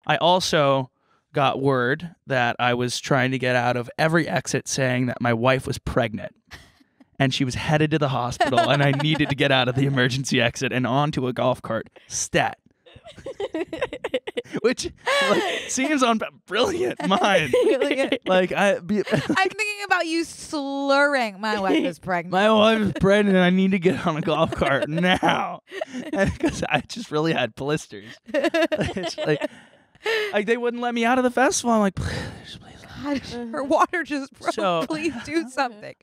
I also got word that I was trying to get out of every exit saying that my wife was pregnant and she was headed to the hospital and I needed to get out of the emergency exit and onto a golf cart. Stat. Which seems on brilliant mind. I'm thinking about you slurring. My wife is pregnant. My wife is pregnant and I need to get on a golf cart now. Because I just really had blisters. It's like they wouldn't let me out of the festival. I'm like, please. God, her water just broke. So, please do something.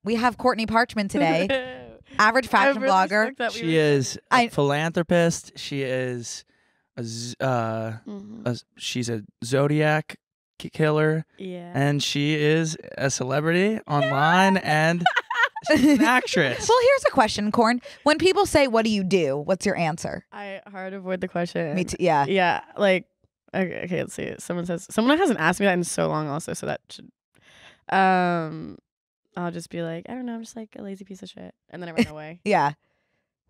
We have Courtney Parchman today, average fashion blogger. She is a philanthropist. She is she's a Zodiac killer. Yeah. And she is a celebrity online and she's an actress. Well, here's a question, Corn. When people say, "What do you do?" What's your answer? I hard avoid the question. Me too. Yeah. Yeah. Like, okay, let's see. Someone hasn't asked me that in so long also, so that should I'll just be like, I don't know, I'm just like a lazy piece of shit. And then I run away. Yeah.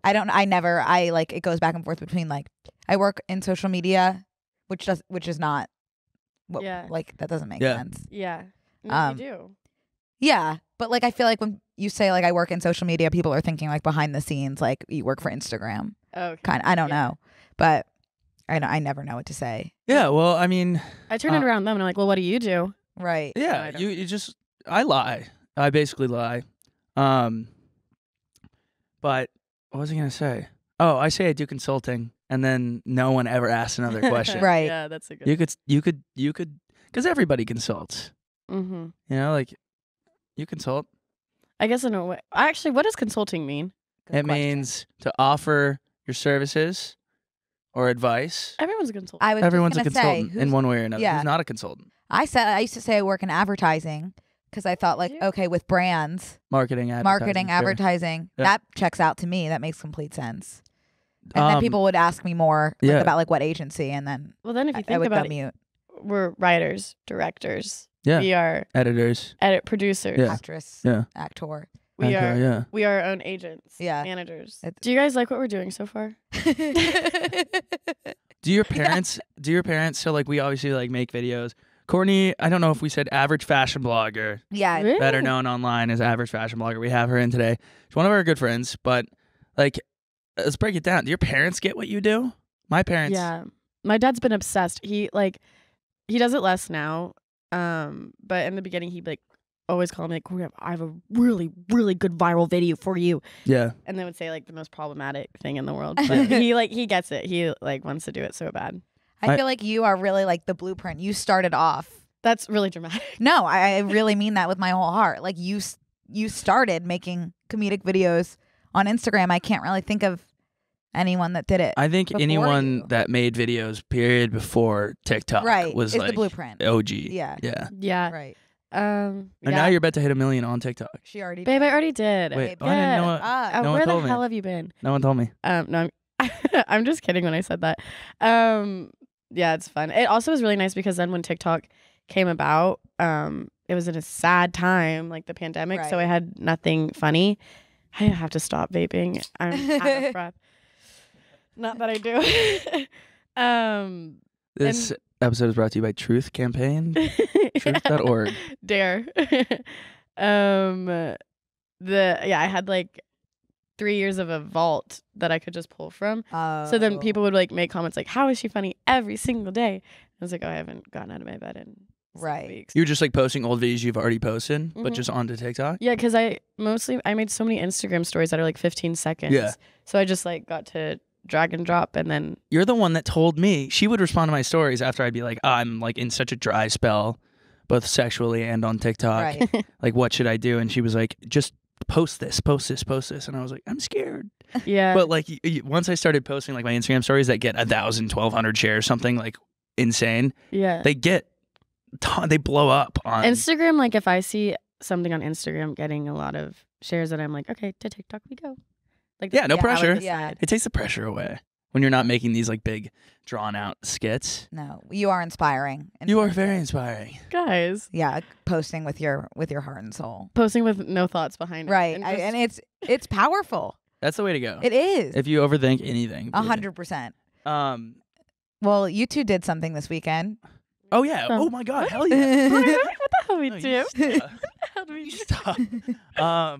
It goes back and forth between like, I work in social media, which is not what, like, that doesn't make sense. Yeah. No, you do. Yeah. But like, I feel like when you say like, I work in social media, people are thinking like behind the scenes, like you work for Instagram. Okay. I don't know. But I never know what to say. Yeah. Well, I mean, I turn it around them and I'm like, well, what do you do? Right. Yeah. I lie. I basically lie. But what was I going to say? Oh, I say I do consulting and then no one ever asks another question. Right. Yeah, that's a good You could, because everybody consults. Mm-hmm. You know, like you consult. I guess in a way. Actually, what does consulting mean? It means to offer your services or advice. Everyone's a consultant. Everyone's a consultant in one way or another. Who's not a consultant? I used to say I work in advertising. Because I thought like, okay, with brands, marketing, advertising, that checks out to me. That makes complete sense. And then people would ask me more about like what agency, and then if you think about it, we're writers, directors. Yeah, we are editors, producers, actress, actor. We are our own agents, managers. Do you guys like what we're doing so far? Do your parents? So like we obviously like make videos. Courtney, I don't know if we said average fashion blogger. Yeah. Really? Better known online as average fashion blogger. We have her in today. She's one of our good friends, but like, let's break it down. Do your parents get what you do? My parents. Yeah. My dad's been obsessed. He does it less now. But in the beginning, he'd like always call me like, I have a really, really good viral video for you. Yeah. And they would say like the most problematic thing in the world. But he gets it. He like wants to do it so bad. I feel like you are really like the blueprint. You started off. That's really dramatic. No, I really mean that with my whole heart. Like you started making comedic videos on Instagram. I can't really think of anyone that did it. I think anyone that made videos, period, before TikTok was is like the blueprint. OG. Yeah. Yeah. Yeah. Right. And now you're about to hit 1 million on TikTok. She already did. Babe, I already Wait, did. I didn't know it. No where one told the me. hell have you been? No one told me. No, I'm just kidding when I said that. Yeah, it's fun. It also was really nice because then when TikTok came about, it was in a sad time, like the pandemic, so I had nothing funny. I have to stop vaping. I'm out of breath. Not that I do. This episode is brought to you by Truth Campaign. Truth.org. Dare. I had like 3 years of a vault that I could just pull from. So then people would like make comments like, how is she funny every single day? I was like, oh, I haven't gotten out of my bed in 6 weeks. You're just like posting old videos you've already posted, but just onto TikTok? Yeah, because I made so many Instagram stories that are like 15 seconds. Yeah. So I just like got to drag and drop, and then... You're the one that told me. She would respond to my stories after I'd be like, oh, I'm like in such a dry spell, both sexually and on TikTok. Right. Like, what should I do? And she was like, just post this. And I was like, I'm scared. Yeah. But like once I started posting like my Instagram stories that get 1,000, 1,200 shares, something like insane. Yeah. They blow up on Instagram. Like if I see something on Instagram getting a lot of shares it, I'm like, okay, to TikTok we go. Like, Yeah, no I pressure. would decide. It takes the pressure away when you're not making these like big drawn out skits. No, you are inspiring. And You are very inspiring. Guys, yeah, posting with your heart and soul. posting with no thoughts behind it. Right. And just- It's powerful. That's the way to go. It is. If you overthink anything. 100%. Well, you two did something this weekend. oh yeah. Oh. Oh my God. Hell yeah. what the hell we No, do? you stop. How do we You do? stop.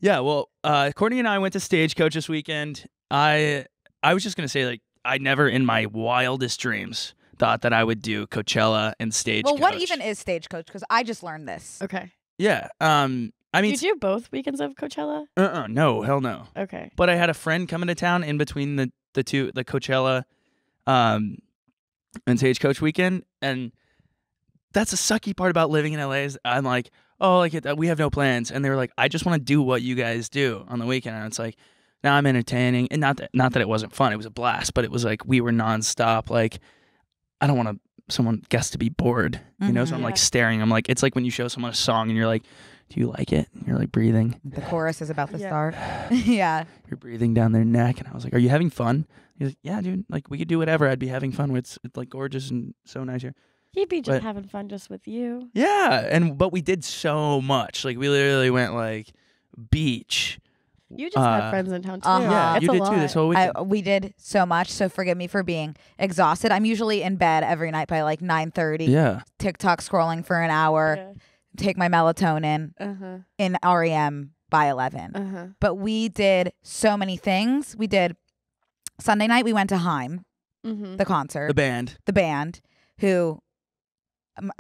Yeah, well, Courtney and I went to Stagecoach this weekend. I was just gonna say, like, I never in my wildest dreams thought that I would do Coachella and Stagecoach. Well, what even is Stagecoach? Because I just learned this. Okay. Yeah. I mean, You do both weekends of Coachella? no, hell no. Okay. But I had a friend coming to town in between the two, the Coachella, and Stagecoach weekend, and that's the sucky part about living in LA is I'm like, oh, like we have no plans, and they were like, I just want to do what you guys do on the weekend, and it's like, now I'm entertaining, and not that it wasn't fun, it was a blast, but it was like we were nonstop. Like, I don't want someone guest to be bored, you know, so I'm like staring. I'm like, it's like when you show someone a song and you're like, do you like it? And you're like breathing. The chorus is about to Yeah. start. Yeah. You're breathing down their neck, and I was like, are you having fun? He's like, yeah, dude. Like, we could do whatever. I'd be having fun. It's like gorgeous and so nice here. He'd be just But- having fun just with you. Yeah, but we did so much. Like, we literally went like beach. You just have friends in town too. Uh-huh. Yeah, It's you a did lot. too this whole weekend. We did so much, so forgive me for being exhausted. I'm usually in bed every night by like 9:30. Yeah, TikTok scrolling for an hour. Yeah. Take my melatonin Uh-huh. in REM by 11. Uh-huh. But we did so many things. We did Sunday night. We went to Haim, Mm-hmm. the concert, the band, who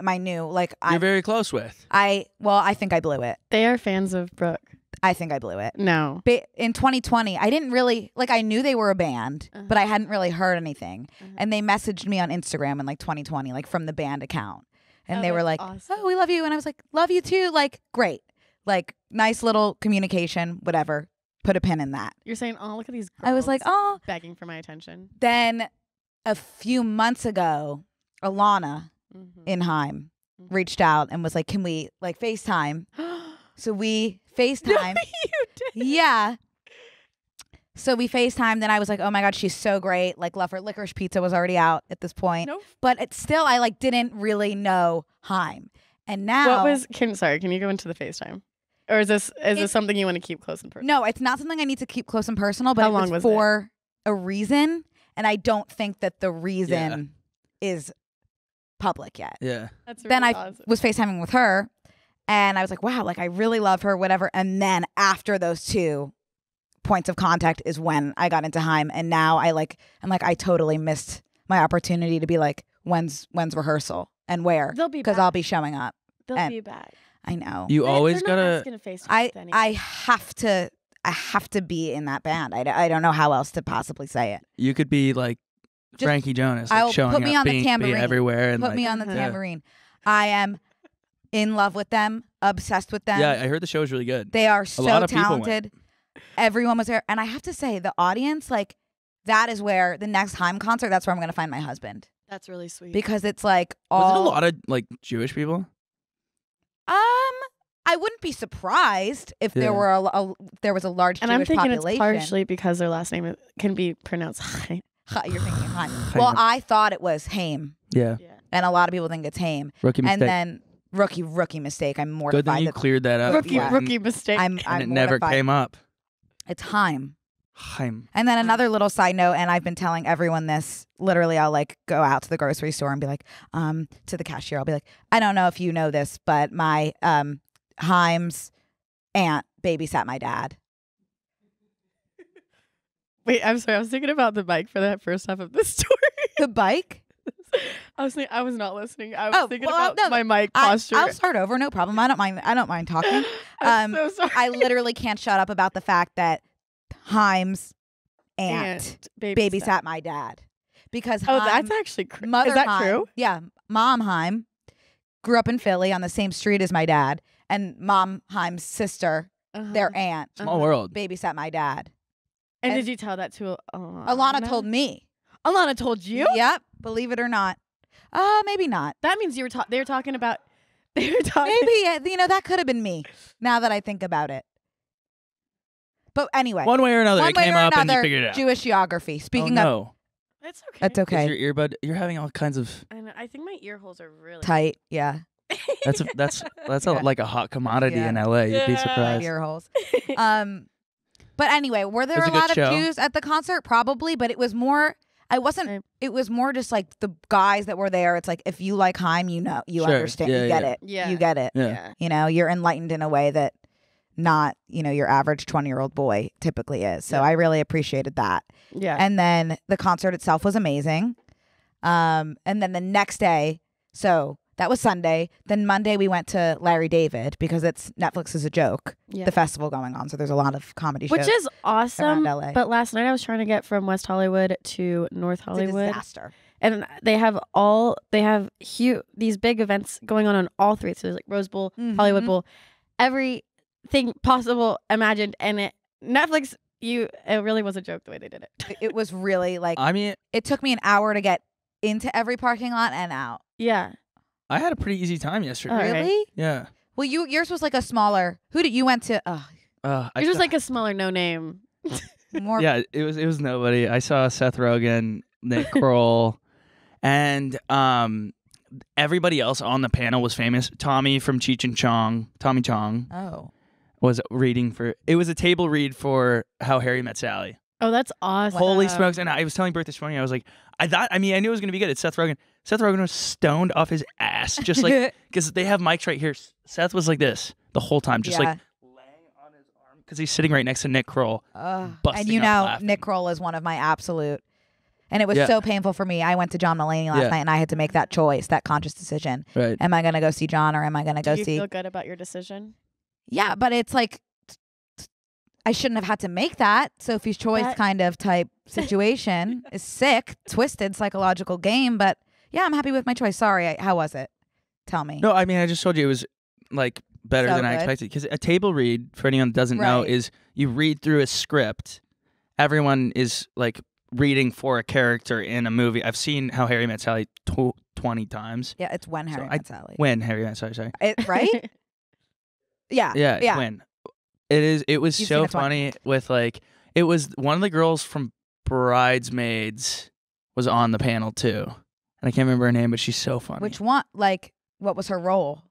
my new you're very close with. I think I blew it. They are fans of Brooke. I think I blew it. No. In 2020, I didn't really I knew they were a band, but I hadn't really heard anything. And they messaged me on Instagram in like 2020, like from the band account. And Oh, they were that's like, awesome. "Oh, we love you." And I was like, "Love you too." Like, great. Like, nice little communication, whatever. Put a pin in that. You're saying, oh, look at these girls I was like, "Oh." begging for my attention. Then a few months ago, Alana Mm-hmm. in Haim reached out and was like, "Can we like FaceTime?" So we FaceTime. You did. Yeah. So we FaceTimed, and I was like, "Oh my God, she's so great." Like, love her. Licorice Pizza was already out at this point. Nope. But it's still, I like didn't really know Haim. And now Can you go into the FaceTime? Or is this something you want to keep close and personal? no, it's not something I need to keep close and personal, but How it long was for a reason. And I don't think that the reason is public yet. Yeah, That's Then really I awesome. was FaceTiming with her, and I was like, wow, like I really love her, whatever. And then after those 2 points of contact is when I got into Haim. And now I'm like, I totally missed my opportunity to be like, when's rehearsal and where? They'll be Because back. I'll be showing up. They'll and- be back. I know. you always They're not gotta. asking to FaceTime I with anyone. have to be in that band. I don't know how else to possibly say it. You could be like Just- Frankie Jonas, like I'll showing put me up, on the being tambourine. everywhere, and Put like, me on the Yeah. tambourine. I am in love with them, obsessed with them. yeah, I heard the show was really good. They are lot so of people went. talented. Everyone was there. And I have to say, the audience, like, that is where the next Haim concert, that's where I'm going to find my husband. That's really sweet. Because it's like Was it a all. lot of like Jewish people? I wouldn't be surprised if there Yeah. were there was a large and Jewish I'm thinking population. it's partially because their last name can be pronounced You're thinking Haim. Well, I thought it was Haim, Yeah, Yeah. and a lot of people think it's Haim. rookie mistake. And then rookie mistake. I'm mortified. Good thing you that cleared that up. Yeah. Rookie mistake. I'm and it never mortified. came up. It's Haim. Chaim. And then another little side note, and I've been telling everyone this, literally I'll like go out to the grocery store and be like, to the cashier, I'll be like, I don't know if you know this, but my Haim's aunt babysat my dad. Wait, I'm sorry. I was thinking about the bike for that first half of the story. The bike? I was not listening. I was thinking well, about no, my mic posture. I'll start over, no problem. I don't mind talking. I'm so sorry. I literally can't shut up about the fact that Haim's aunt babysat my dad. Because Oh, Haim, that's actually mother Is that Haim, true? Yeah. Mom Haim grew up in Philly on the same street as my dad. And Mom Haim's sister, their aunt, Small world. babysat my dad. And and- did you tell that to Alana told me. Alana told you? Yep. Believe it or not. Maybe not. That means they were talking about. They were talking. Maybe, that could have been me now that I think about it. But anyway, one way or another, one it way came or up and you another, figured it out. Jewish geography. Speaking no. That's okay. That's okay. Is your earbud? You're having all kinds of. I think my ear holes are really Tight. Yeah. That's Yeah. like a hot commodity Yeah. in LA. You'd be Yeah. surprised. Ear holes. But anyway, were there It was a a good lot of show. Jews at the concert? Probably, but it was more. It was more just like the guys that were there. It's like if you like Haim, you Sure. understand, Yeah, you get yeah. it, Yeah. you get it. Yeah. You know, you're enlightened in a way that not your average 20-year-old boy typically is. So Yeah. I really appreciated that. Yeah. And then the concert itself was amazing. And then the next day, so that was Sunday. Then Monday we went to Larry David because it's Netflix is a joke. Yeah. The festival going on, so there's a lot of comedy shows. Which is awesome. around LA. But last night I was trying to get from West Hollywood to North It's a Hollywood. disaster. And they have these big events going on all three. So there's like Rose Bowl, Mhm. Hollywood Bowl, everything possible imagined. And Netflix, it really was a joke the way they did it. It was really like I mean, it took me an hour to get into every parking lot and out. Yeah. I had a pretty easy time yesterday. All right. Really? Yeah. Well, yours was like a smaller. Who did you went to? It was like a smaller no name. More. Yeah, it was nobody. I saw Seth Rogen, Nick Kroll, and everybody else on the panel was famous. Tommy from Cheech and Chong, Tommy Chong, Oh. was reading for. It was a table read for How Harry Met Sally. Oh, that's awesome. Holy smokes! And I was telling Bert this morning, I was like, I knew it was gonna be good. It's Seth Rogen. Seth Rogen was stoned off his ass, just like because they have mics right here. Seth was like this the whole time, just like laying on his arm because he's sitting right next to Nick Kroll. And busting up laughing. Nick Kroll is one of my absolute. And it was Yeah. so painful for me. I went to John Mulaney last Yeah. night, and I had to make that choice, that conscious decision. Right. Am I going to go see John, or am I going to Do go you see? feel good about your decision? Yeah, but it's like I shouldn't have had to make that Sophie's Choice kind of type situation. Is sick, twisted psychological game. But yeah, I'm happy with my choice. Sorry, how was it? Tell me. No, I mean, I just told you it was like better So than I good. expected. Because a table read, for anyone that doesn't know, Right. is you read through a script. Everyone is like reading for a character in a movie. I've seen How Harry Met Sally 20 times. Yeah, it's When Harry Met Sally. When Harry Met Sally, sorry. Right? Yeah. Yeah, Yeah. when. It was You've so seen it twice. funny with like, it was one of the girls from Bridesmaids was on the panel too. And I can't remember her name, but she's so funny. Which one? Like, what was her role?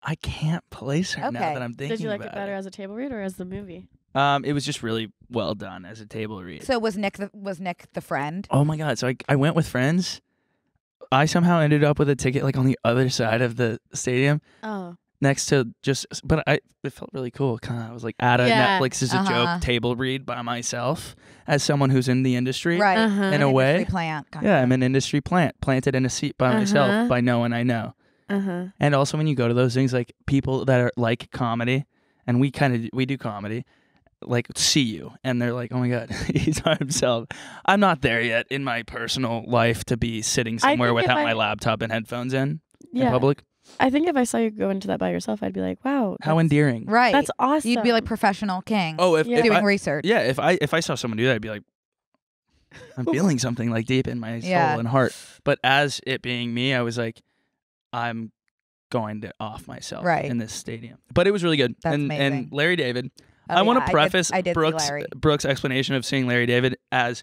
I can't place her now Okay. that I'm thinking Did you like it about better as a table read or as the movie? It was just really well done as a table read. So was Nick the friend? Oh my god! So I went with friends. I somehow ended up with a ticket like on the other side of the stadium, Oh. next to it felt really cool. Kind of, I was like at a Yeah. Netflix is a Uh-huh. joke table read by myself as someone who's in the industry. Right. Uh-huh. In a way. Industry plant. kind Yeah, of. I'm an industry plant planted in a seat by Uh-huh. myself by no one I know. Uh-huh. And also when you go to those things, like people that are like comedy, and we do comedy, like see you and they're like, oh my god, he's by himself. I'm not there yet in my personal life to be sitting somewhere think if without I- my laptop and headphones in Yeah. public. I think if I saw you go into that by yourself, I'd be like, wow. How endearing. Right. That's awesome. You'd be like professional king. Oh, if Yeah. doing I, research. yeah, if I saw someone do that, I'd be like, I'm feeling something like deep in my soul Yeah. and heart. But as it being me, I was like, I'm going to off myself Right. in this stadium. But it was really good. That's and amazing. Larry David, Oh, I want yeah, to preface I did see Brooke's Larry. explanation of seeing Larry David as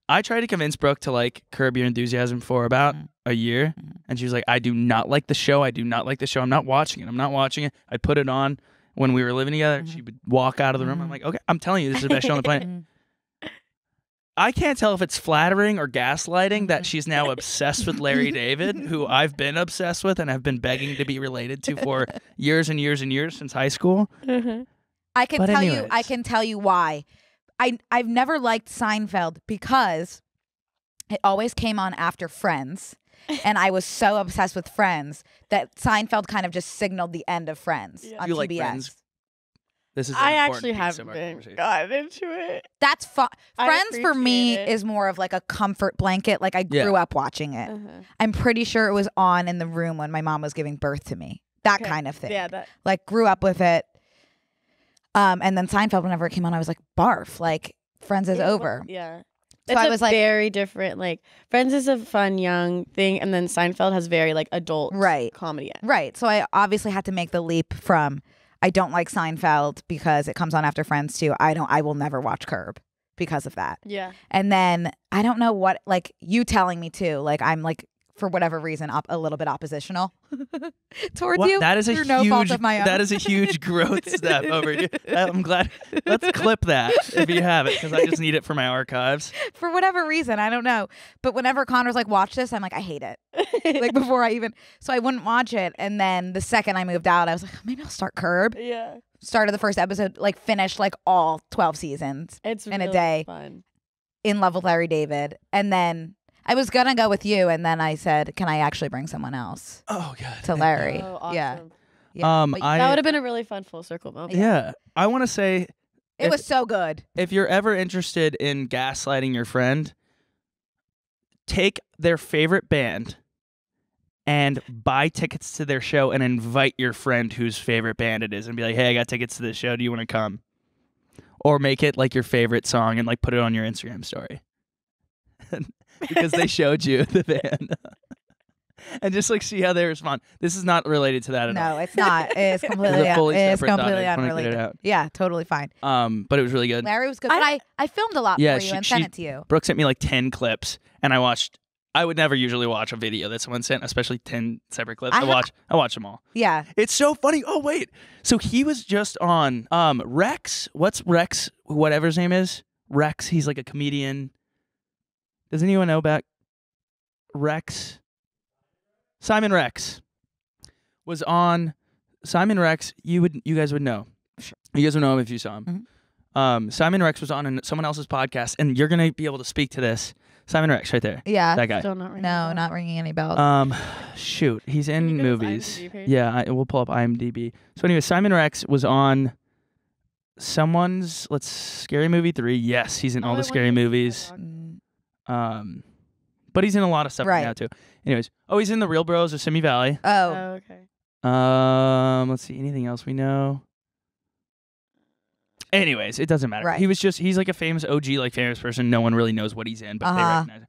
I tried to convince Brooke to like Curb Your Enthusiasm for about a year, and she was like, I do not like the show. I do not like the show. I'm not watching it. I put it on when we were living together. She would walk out of the room. I'm like, okay, I'm telling you, this is the best show on the planet. I can't tell if it's flattering or gaslighting that she's now obsessed with Larry David, who I've been obsessed with and have been begging to be related to for years and years and years since high school. I can But tell anyways. you. I can tell you why. I've never liked Seinfeld because it always came on after Friends, and I was so obsessed with Friends that Seinfeld kind of just signaled the end of Friends on You TBS. like Friends? This is an I important actually piece haven't of our been conversation. gotten into it. That's fun. I Friends for me appreciate it. is more of like a comfort blanket. Like I Yeah. grew up watching it. I'm pretty sure it was on in the room when my mom was giving birth to me. That Okay. kind of thing. Yeah, that. Like grew up with it. And then Seinfeld, whenever it came on, I was like, barf. Like Friends is Yeah, well, over. Yeah. So It's I a was like- very different. Like Friends is a fun young thing, and then Seinfeld has very like adult Right. comedy. Right. So I obviously had to make the leap from I don't like Seinfeld because it comes on after Friends too. I will never watch Curb because of that. Yeah. And then I don't know what, like you telling me too, like I'm like, for whatever reason, a little bit oppositional towards you. That is a through huge, no fault of my own. That is a huge growth step over you. I'm glad. Let's clip that if you have it, because I just need it for my archives. For whatever reason, I don't know. But whenever Connor's like, watch this, I'm like, I hate it. Like before I even, so I wouldn't watch it. And then the second I moved out, I was like, maybe I'll start Curb. Yeah. Started the first episode, like finished like all 12 seasons It's in really a day. fun. In love with Larry David. And then I was going to go with you. And then I said, can I actually bring someone else Oh god. to Larry? Oh, awesome. Yeah. Yeah. But That would have been a really fun full circle moment. Yeah, I want to say it was so good. if you're ever interested in gaslighting your friend, take their favorite band and buy tickets to their show and invite your friend whose favorite band it is and be like, hey, I got tickets to this show. Do you want to come? Or make it like your favorite song and like put it on your Instagram story. Because they showed you the band. And just like see how they respond. This is not related to that at all. No, it's not. It's completely, It's a fully it's separate thought. completely I just wanna get it unrelated. out. Yeah, totally fine. But it was really good. Larry was good. But I filmed a lot Yeah, for you and she- sent it to you. Brooke sent me like 10 clips and I watched. I would never usually watch a video that someone sent, especially 10 separate clips. I watch them all. Yeah. It's so funny. Oh wait. So he was just on Rex. What's Rex? Whatever his name is. Rex. He's like a comedian. Does anyone know about Rex? Simon Rex was on. Simon Rex, you guys would know. Sure. You guys would know him if you saw him. Mm-hmm. Simon Rex was on someone else's podcast, and you're gonna be able to speak to this. Simon Rex, right there. Yeah. That guy. Still not ringing. No, a bell. not ringing any bells. Shoot, he's Can in you go to his movies. IMDb page? Yeah, we'll pull up IMDb. So anyway, Simon Rex was on someone's Scary Movie 3. Yes, he's in all Oh, I the scary wonder if movies. Mm, But he's in a lot of stuff right now too. Anyways, he's in The Real Bros of Simi Valley. oh. Oh, okay. Let's see, anything else we know? Anyways, it doesn't matter. Right. He's like a famous OG, like famous person. No one really knows what he's in, but they recognize him.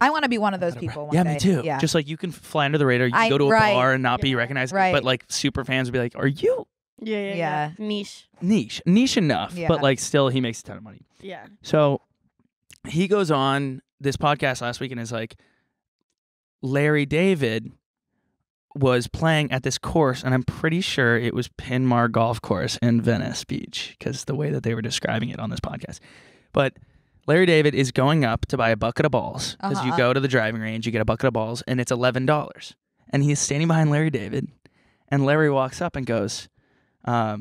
I want to be one of those people one Yeah, day. me too. Yeah. Just like you can fly under the radar, you can go to a bar and not be recognized, Right. but like super fans would be like, "Are you Yeah. Niche. niche enough?" Yeah. But like still, he makes a ton of money. Yeah. So he goes on this podcast last week and is like, Larry David was playing at this course, and I'm pretty sure it was Pinmar Golf Course in Venice Beach, because the way that they were describing it on this podcast. But Larry David is going up to buy a bucket of balls, because you go to the driving range, you get a bucket of balls, and it's $11. And he's standing behind Larry David, and Larry walks up and goes, why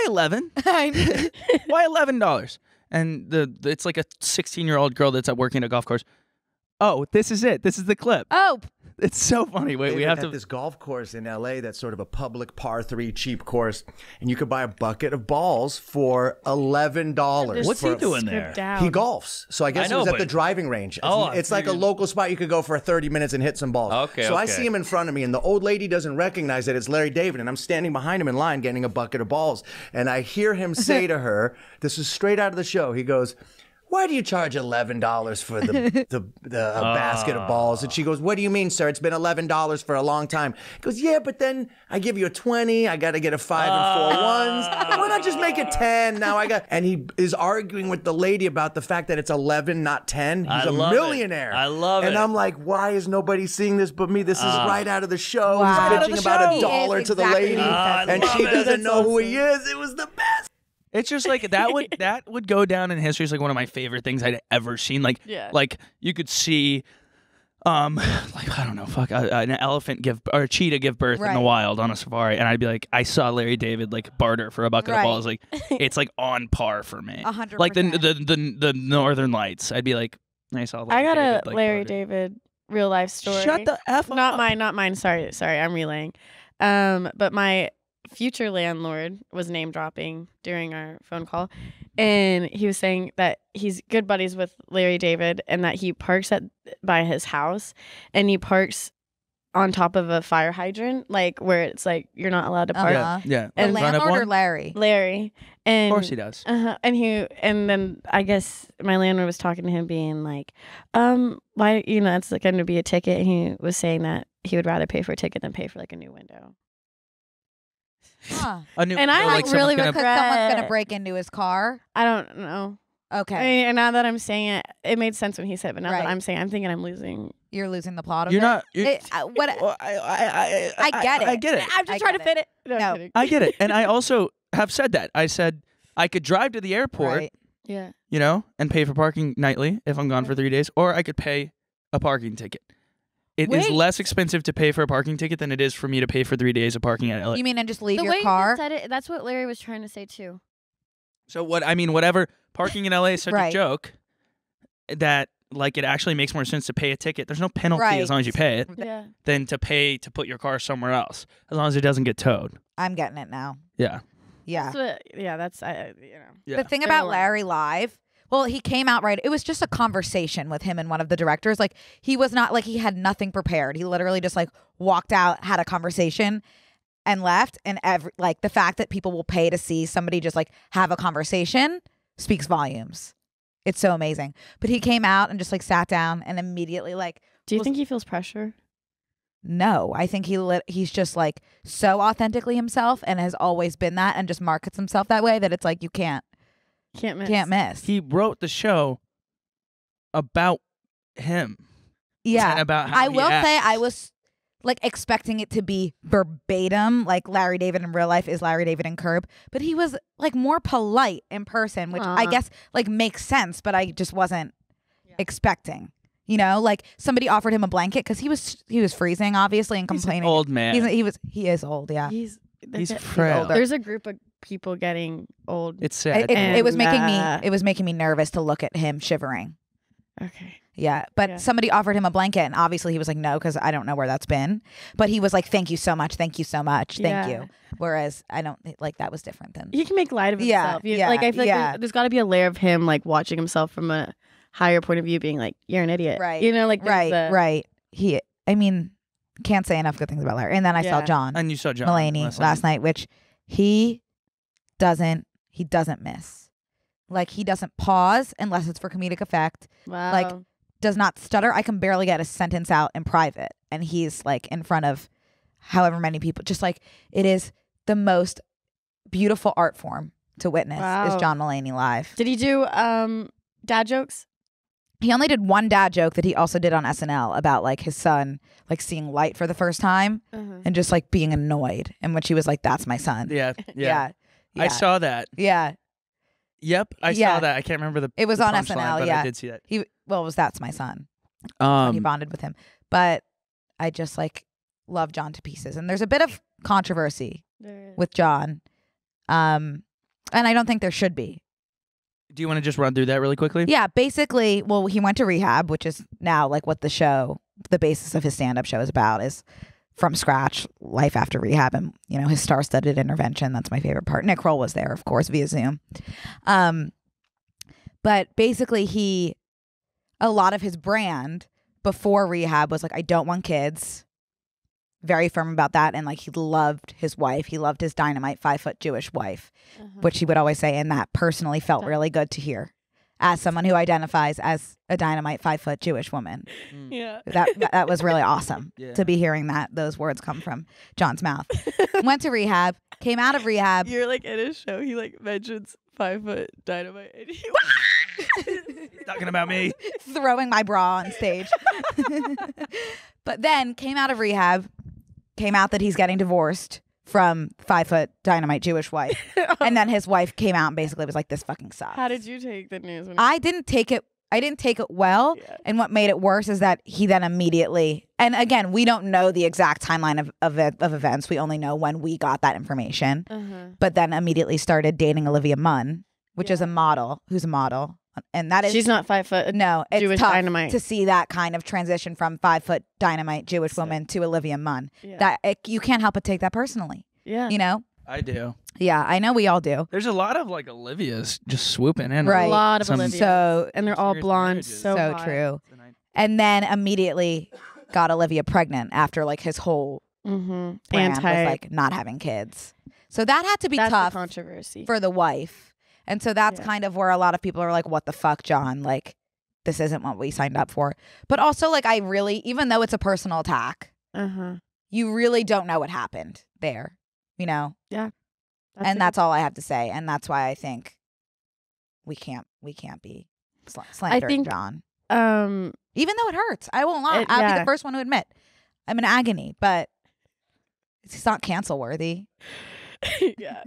11? Why $11? And it's like a 16-year-old girl that's working at a golf course. Oh, this is it. This is the clip. Oh. It's so funny. Wait, we have to. This golf course in LA that's sort of a public par 3 cheap course, and you could buy a bucket of balls for $11. What's he doing there? He golfs. So I guess it was at the driving range. It's like a local spot you could go for 30 minutes and hit some balls. Okay. So I see him in front of me, and the old lady doesn't recognize that it's Larry David, and I'm standing behind him in line getting a bucket of balls. And I hear him say to her, this is straight out of the show, he goes, why do you charge $11 for the basket of balls? And she goes, what do you mean, sir? It's been $11 for a long time. He goes, yeah, but then I give you a 20. I got to get a 5 and 4 ones. Why not just make it 10? Now I got, and he is arguing with the lady about the fact that it's 11, not 10. He's a millionaire. I love it. And I'm like, why is nobody seeing this but me? This is right out of the show. Wow. He's bitching about He is $1 to the exactly lady, what he says. and she doesn't know who he is. It was the best. It's just like that would go down in history as like one of my favorite things I'd ever seen. Like, like you could see, like I don't know, an elephant or a cheetah give birth in the wild on a safari, and I'd be like, I saw Larry David like barter for a bucket of balls. Like, it's like on par for me. 100%. Like the Northern Lights. I'd be like, I saw. I got David, a like, Larry barter. David real life story. Shut the F up. Not mine. Sorry, I'm relaying. But my future landlord was name dropping during our phone call, and he was saying that he's good buddies with Larry David and that he parks by his house, and he parks on top of a fire hydrant, like where it's like you're not allowed to park. Yeah. The In front of landlord or one? Larry? Larry. And Of course he does. And then I guess my landlord was talking to him, being like, why, it's going to be a ticket. And he was saying that he would rather pay for a ticket than pay for like a new window. Huh. And I like someone's really gonna- Because someone's gonna break into his car. I don't know. Okay, I mean, and now that I'm saying it, it made sense when he said it, but now Right. that I'm saying, I'm thinking I'm losing. you're losing the plot of You're it. not. You're, What? well, I get it. I get it. I'm just trying to fit it. No, I'm No. kidding. I get it. And I also have said that. I said I could drive to the airport, Right. Yeah. you know, and pay for parking nightly if I'm gone for 3 days, or I could pay a parking ticket. It is Wait. less expensive to pay for a parking ticket than it is for me to pay for 3 days of parking at LA. You mean and just leave The way your you car? said it, that's what Larry was trying to say too. So what I mean, whatever, parking in LA is such a Right. joke that like it actually makes more sense to pay a ticket. There's no penalty Right. as long as you pay it Yeah. than to pay to put your car somewhere else as long as it doesn't get towed. I'm getting it now. Yeah. Yeah. That's Yeah. The thing They're about lying. Larry Live, well, he came out right. It was just a conversation with him and one of the directors. Like he was not like he had nothing prepared. He literally just like walked out, had a conversation, and left. And like the fact that people will pay to see somebody just like have a conversation speaks volumes. It's so amazing. But he came out and just like sat down and immediately like. Do you was- think he feels pressure? No, I think he's just like so authentically himself and has always been that and just markets himself that way that it's like you can't miss. He wrote the show about him. Yeah. And about how I he will say acts. I was like expecting it to be verbatim, like Larry David in real life is Larry David in Curb, but he was like more polite in person, which I Aw. guess like makes sense, but I just wasn't expecting. You know, like somebody offered him a blanket because he was freezing, obviously, and He's an complaining. old man. He is old, yeah. He's frail. older. There's a group of people getting old. It's sad. It was making And, me. It was making me nervous to look at him shivering. Okay. Yeah, but Yeah. somebody offered him a blanket, and obviously he was like, no, because I don't know where that's been. But he was like, thank you so much, thank you so much, thank Yeah. you. Whereas I don't like that was different than. He can make light of Yeah, himself. yeah, Like I feel like yeah. there's got to be a layer of him like watching himself from a higher point of view, being like, "You're an idiot," Right. You know, like there's Right. I mean, can't say enough good things about Larry. And then I saw Yeah. John And you saw John Mulaney last night, which he doesn't miss. Like he doesn't pause unless it's for comedic effect. Wow. Like, does not stutter. I can barely get a sentence out in private, and he's like in front of however many people. Just like it is the most beautiful art form to witness is Wow. John Mulaney live. Did he do dad jokes? He only did one dad joke that he also did on SNL about like his son like seeing light for the first time and just like being annoyed, in which he was like, "That's my son." Yeah. Yeah. I saw that. Yeah. Yep. I Yeah. saw that. I can't remember the It was the on punchline, SNL, but yeah. I did see that. It was That's My Son. He Um, bonded with him. But I just like love John to pieces. And there's a bit of controversy with John. And I don't think there should be. do you want to just run through that really quickly? Yeah, basically, well, he went to rehab, which is now like what the basis of his stand-up show is about, is from scratch, life after rehab, and you know, his star-studded intervention. That's my favorite part. Nick Kroll was there, of course, via Zoom. But basically, a lot of his brand before rehab was like, I don't want kids. Very firm about that. And like, he loved his wife. He loved his dynamite 5-foot Jewish wife, which he would always say. And that personally felt really good to hear as someone who identifies as a dynamite 5-foot Jewish woman. Yeah. That was really awesome Yeah. to be hearing those words come from John's mouth. Went to rehab, came out of rehab. You're like in his show, he like mentions 5-foot dynamite. And he Talking about me. Throwing my bra on stage. But then came out of rehab, came out that he's getting divorced from 5-foot dynamite Jewish wife. And then his wife came out and basically was like, this fucking sucks. How did you take the news? I didn't take it well. Yeah. And what made it worse is that he then immediately, and again, we don't know the exact timeline of events. We only know when we got that information. But then immediately started dating Olivia Munn, which is a model, who's a model. And that is, She's not 5 foot. no, it's Jewish tough dynamite. to see that kind of transition from 5-foot dynamite Jewish woman to Olivia Munn. Yeah. You can't help but take that personally, Yeah. you know? I do. Yeah, I know we all do. There's a lot of like Olivias just swooping in. Right. A lot of Some- Olivia. So And they're all serious blonde. marriages. So hot. true. And then immediately got Olivia pregnant after like his whole brand was like not having kids. So that had to be That's the tough controversy. for the wife. And so that's kind of where a lot of people are like, what the fuck, John? Like, this isn't what we signed up for. But also, like, I really, even though it's a personal attack, you really don't know what happened there, you know? Yeah. That's all I have to say. And that's why I think we can't be slandering John. Even though it hurts. I won't lie. I'll be the first one to admit I'm in agony, but it's not cancel worthy. Yeah.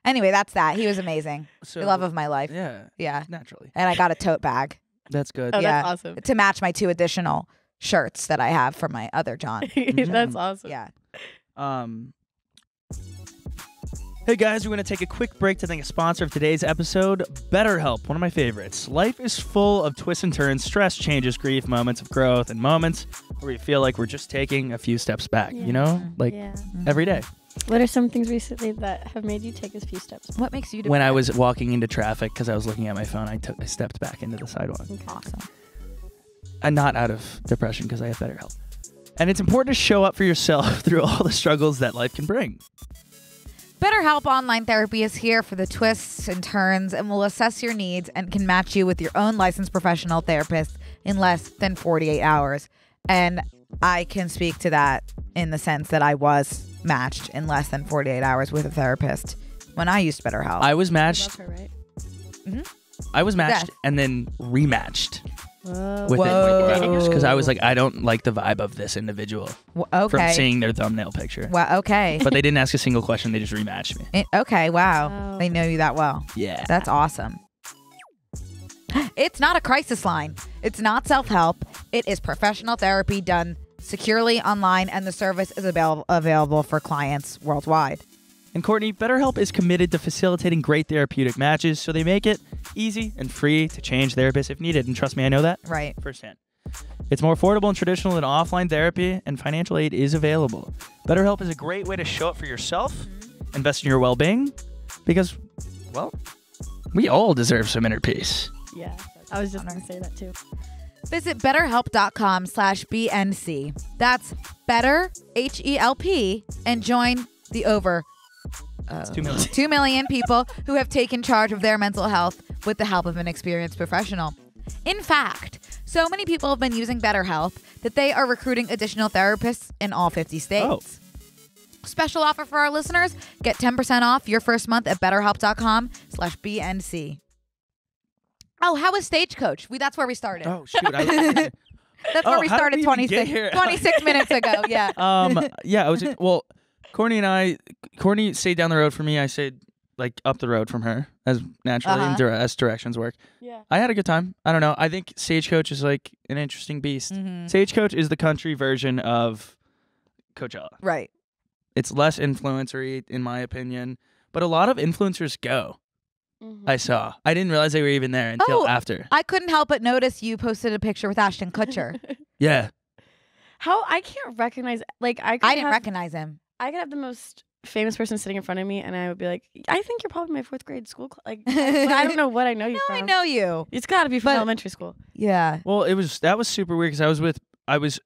Anyway, that's that. He was amazing. So, the love of my life. Yeah. Yeah. Naturally. And I got a tote bag. That's good. Oh, yeah. that's awesome. To match my 2 additional shirts that I have from my other John. That's awesome. Yeah. Hey guys, we're going to take a quick break to thank a sponsor of today's episode, BetterHelp, one of my favorites. Life is full of twists and turns, stress, changes, grief, moments of growth, and moments where we feel like we're just taking a few steps back, you know? Like every day. What are some things recently that have made you take a few steps back? What makes you When I was walking into traffic because I was looking at my phone, I stepped back into the sidewalk. Awesome. And not out of depression because I have BetterHelp. And it's important to show up for yourself through all the struggles that life can bring. BetterHelp Online Therapy is here for the twists and turns and will assess your needs and can match you with your own licensed professional therapist in less than 48 hours. And I can speak to that in the sense that I was matched in less than 48 hours with a therapist when I used BetterHelp. I was matched. Love her, right? I was matched and then rematched within Whoa. 48 hours because I was like, I don't like the vibe of this individual Okay. from seeing their thumbnail picture. Well, okay. But they didn't ask a single question. They just rematched me. Okay, wow. They know you that well. Yeah. That's awesome. It's not a crisis line. It's not self-help. It is professional therapy done securely online, and the service is available for clients worldwide. And Courtney, BetterHelp is committed to facilitating great therapeutic matches, so they make it easy and free to change therapists if needed. And trust me, I know that Right. firsthand. It's more affordable and traditional than offline therapy, and financial aid is available. BetterHelp is a great way to show up for yourself, invest in your well-being, because, well, we all deserve some inner peace. Yeah. I was just going to say that too. Visit BetterHelp.com/BNC. That's better, HELP, and join the over 2 million. 2 million people who have taken charge of their mental health with the help of an experienced professional. In fact, so many people have been using BetterHelp that they are recruiting additional therapists in all 50 states. Oh. Special offer for our listeners. Get 10% off your first month at BetterHelp.com/BNC. Oh, how was Stagecoach? That's where we started. Oh, shoot. That's where we how did started we even get here? 26 minutes ago. Yeah. Yeah, I was Courtney stayed down the road from me. I stayed like up the road from her, as naturally as directions work. Yeah. I had a good time. I don't know. I think Stagecoach is like an interesting beast. Mm-hmm. Stagecoach is the country version of Coachella. Right. It's less influencery, in my opinion, but a lot of influencers go. I saw. I didn't realize they were even there until after. I couldn't help but notice you posted a picture with Ashton Kutcher. Yeah. How I can't recognize, like, I didn't recognize him. I could have the most famous person sitting in front of me, and I would be like, I think you're probably my 4th grade school. I don't know what I know you from. I know you. It's got to be from elementary school. Yeah. Well, that was super weird because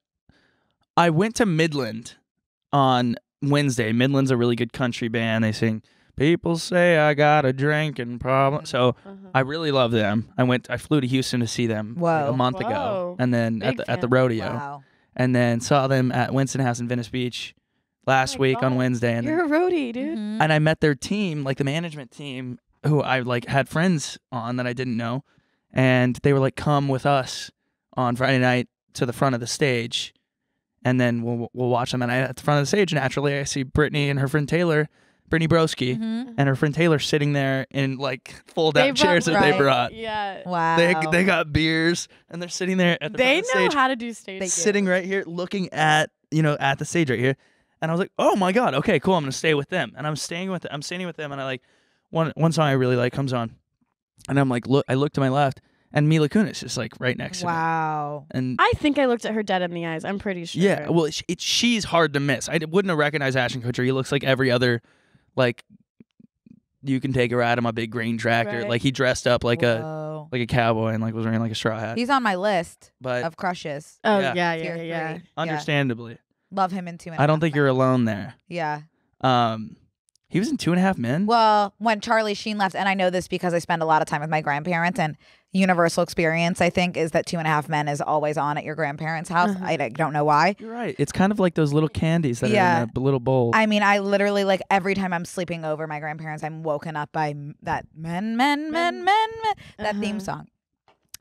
I went to Midland on Wednesday. Midland's a really good country band. They sing "People Say I Got a Drinking Problem." So I really love them. I flew to Houston to see them like a month ago, and then at the rodeo, Wow. and then saw them at Winston House in Venice Beach last week on Wednesday. And you're a roadie, dude. Mm-hmm. and I met their team, like the management team, who I like had friends on that I didn't know, and they were like, "Come with us on Friday night to the front of the stage, and then we'll watch them." And at the front of the stage, naturally, I see Brittany and her friend Taylor. Brittany Broski and her friend Taylor sitting there in like fold-out chairs that they brought. Yeah. Wow. They got beers and they're sitting there at the front of the stage. They know how to do stage. Sitting right here, looking at the stage right here, and I was like, oh my god, okay, cool, I'm gonna stay with them, and I'm standing with them, and I like one song I really like comes on, and I'm like, I look to my left, and Mila Kunis is like right next to me. Wow. And I think I looked at her dead in the eyes. I'm pretty sure. yeah, well, she's hard to miss. I wouldn't have recognized Ashton Kutcher. He looks like every other. Like, you can take a ride on my big green tractor. Right. Like, he dressed up like Whoa. a cowboy and like was wearing like a straw hat. He's on my list But of crushes. Oh Yeah. Tier yeah. 3. understandably, Love him in 2 minutes. I don't think you're alone there. Yeah. He was in 2.5 Men? Well, when Charlie Sheen left, and I know this because I spend a lot of time with my grandparents, and universal experience, I think, is that 2.5 Men is always on at your grandparents' house. I don't know why. You're right. It's kind of like those little candies that are in a little bowl. I mean, I literally, like, every time I'm sleeping over my grandparents, I'm woken up by that that theme song.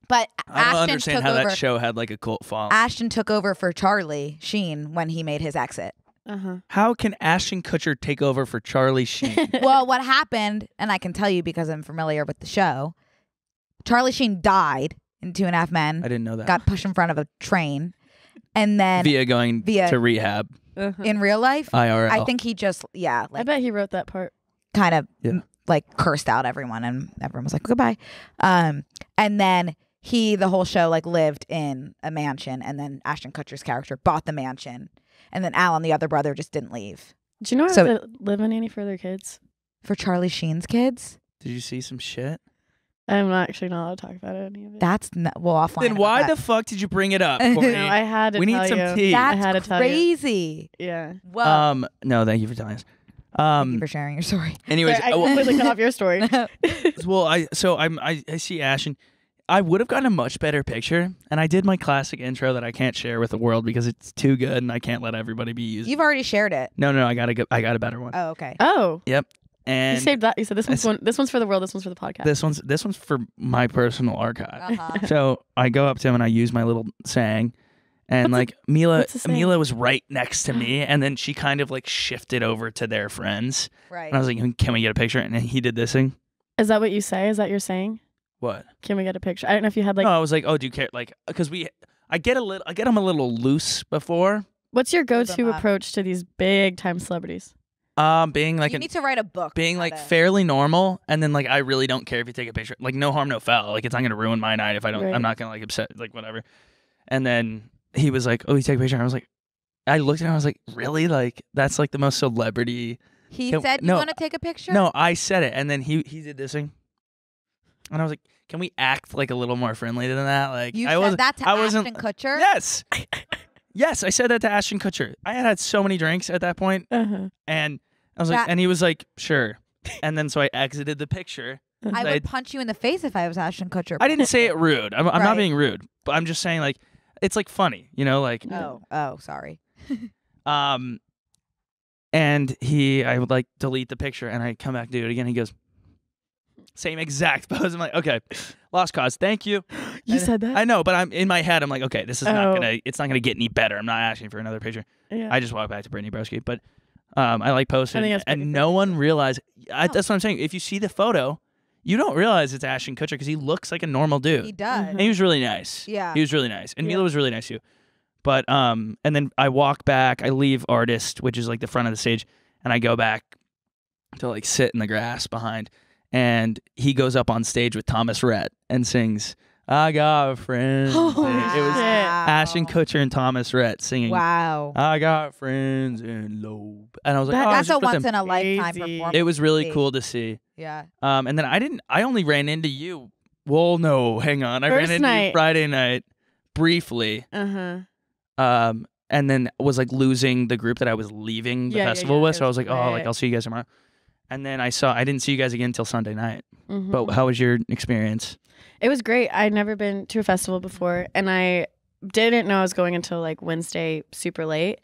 But I don't understand how that show had like a cult following. Ashton took over for Charlie Sheen when he made his exit. How can Ashton Kutcher take over for Charlie Sheen? Well, what happened, and I can tell you because I'm familiar with the show, Charlie Sheen died in 2.5 Men. I didn't know that. Got pushed in front of a train. And then via to rehab. In real life, IRL. I think he just, I bet he wrote that part. Kind of like cursed out everyone, and everyone was like, goodbye. And then the whole show, like, lived in a mansion, and then Ashton Kutcher's character bought the mansion. And then Alan, the other brother, just didn't leave. Do you know how to live in any for their kids? For Charlie Sheen's kids? Did you see some shit? I'm actually not allowed to talk about any of it. That's offline. Then why the fuck did you bring it up? Courtney? No, I had to. We need some tea. That's I had to tell crazy. You. Yeah. Whoa. No, thank you for telling us. Thank you for sharing your story. Anyways, I completely cut off your story. Well, I see Ashton. I would have gotten a much better picture, and I did my classic intro that I can't share with the world because it's too good, and I can't let everybody be used. You've already shared it. No, I got a better one. Oh, okay. Oh. Yep. And you saved that. You said this one's for the world. This one's for the podcast. This one's for my personal archive. Uh-huh. So I go up to him and I use my little saying, and Mila was right next to me, and then she kind of like shifted over to their friends. Right. And I was like, "Can we get a picture?" And then he did this thing. Is that what you say? Is that your saying? What? Can we get a picture? I don't know if you had like. No, I was like, "Oh, do you care?" Like, because I get them a little loose before. What's your go-to approach to these big time celebrities? Being like you need to write a book. Being like fairly normal, and then like I really don't care if you take a picture. Like no harm, no foul. Like it's not gonna ruin my night if I don't. Right. I'm not gonna like upset. Like whatever. And then he was like, "Oh, you take a picture." And I was like, I looked at him. I was like, "Really? Like that's like the most celebrity." He said, "You want to take a picture?" No, I said it, and then he did this thing, and I was like, "Can we act like a little more friendly than that?" Like you I said wasn't. that to I wasn't. Ashton Kutcher. Yes. Yes, I said that to Ashton Kutcher. I had so many drinks at that point, and I was like, and he was like, "Sure," and then so I exited the picture. I would punch you in the face if I was Ashton Kutcher. I didn't say it rude. I'm not being rude, but I'm just saying like it's like funny, like. Oh, sorry. And I would like delete the picture, and I come back, do it again. He goes, same exact pose. I'm like, okay, lost cause. Thank you. You said that? I know, but I'm in my head. I'm like, okay, this is it's not gonna get any better. I'm not asking for another picture. Yeah. I just walked back to Brittany Broski, but I like posted, and no one realized. That's what I'm saying. If you see the photo, you don't realize it's Ashton Kutcher because he looks like a normal dude. He does. And he was really nice. Yeah. He was really nice, and Mila was really nice too. But and then I walk back. I leave Artist, which is like the front of the stage, and I go back to like sit in the grass behind. And he goes up on stage with Thomas Rhett and sings "I Got a Friend." Oh, it was Ashton Kutcher and Thomas Rhett singing. Wow. I got friends in Loeb, and I was like, that's a once in a lifetime performance. It was really cool to see. Yeah. And then I only ran into you. Well, no, hang on. I ran into you Friday night briefly. And then was like losing the group that I was leaving the festival with. So I was like, I'll see you guys tomorrow. And then I didn't see you guys again until Sunday night. But how was your experience? It was great. I'd never been to a festival before, and I didn't know I was going until like Wednesday super late.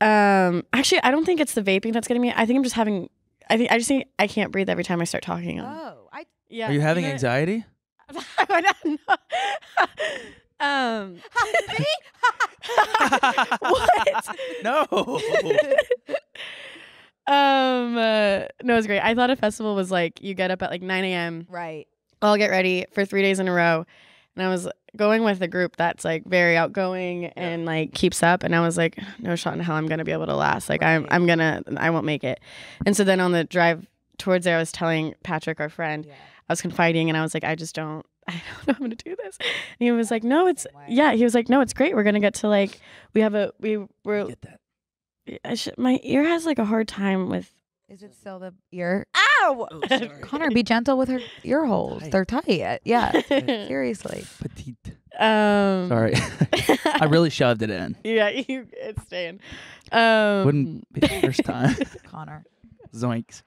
Actually, I don't think it's the vaping that's getting me. I think I'm just having. I just think I can't breathe every time I start talking. Yeah. Are you having anxiety? What? No. No, it was great. I thought a festival was like you get up at like 9 a.m. Right. I'll get ready for 3 days in a row. And I was going with a group that's like very outgoing and like keeps up. And I was like, no shot in hell I'm going to be able to last. Like I won't make it. And so then on the drive towards there, I was telling Patrick, our friend, I was confiding and I was like, I don't know how I'm going to do this. And he was like, no, it's great. We're going to get to like, we're get that. My ear has like a hard time with. Is it still the ear? Ow! Oh, sorry. Connor, be gentle with her ear holes. They're tight. Yeah. Seriously. Petite. Sorry. I really shoved it in. Yeah, it's staying. Wouldn't be the first time. Connor. Zoinks.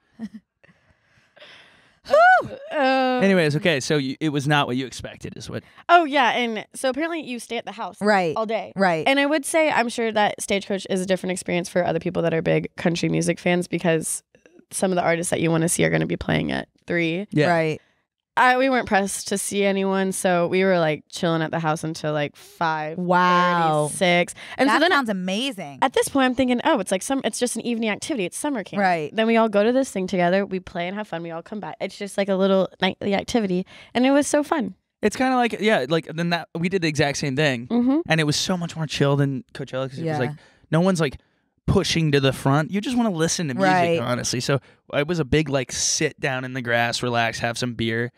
Anyways, okay, so it was not what you expected, is what? Oh yeah, and so apparently you stay at the house Right. all day. Right. And I would say I'm sure that Stagecoach is a different experience for other people that are big country music fans because some of the artists that you want to see are going to be playing at 3. Yeah. Right. We weren't pressed to see anyone, so we were like chilling at the house until like 5:36. Wow. And that so then sounds amazing. at this point I'm thinking, oh, it's like it's just an evening activity. It's summer camp. Right. Then we all go to this thing together. We play and have fun. We all come back. It's just like a little nightly activity, and it was so fun. It's kind of like, yeah, like then that we did the exact same thing, Mm-hmm. and it was so much more chill than Coachella because it was Yeah. like no one's like pushing to the front. You just want to listen to music, Right. honestly. So it was a big like sit down in the grass, relax, have some beer.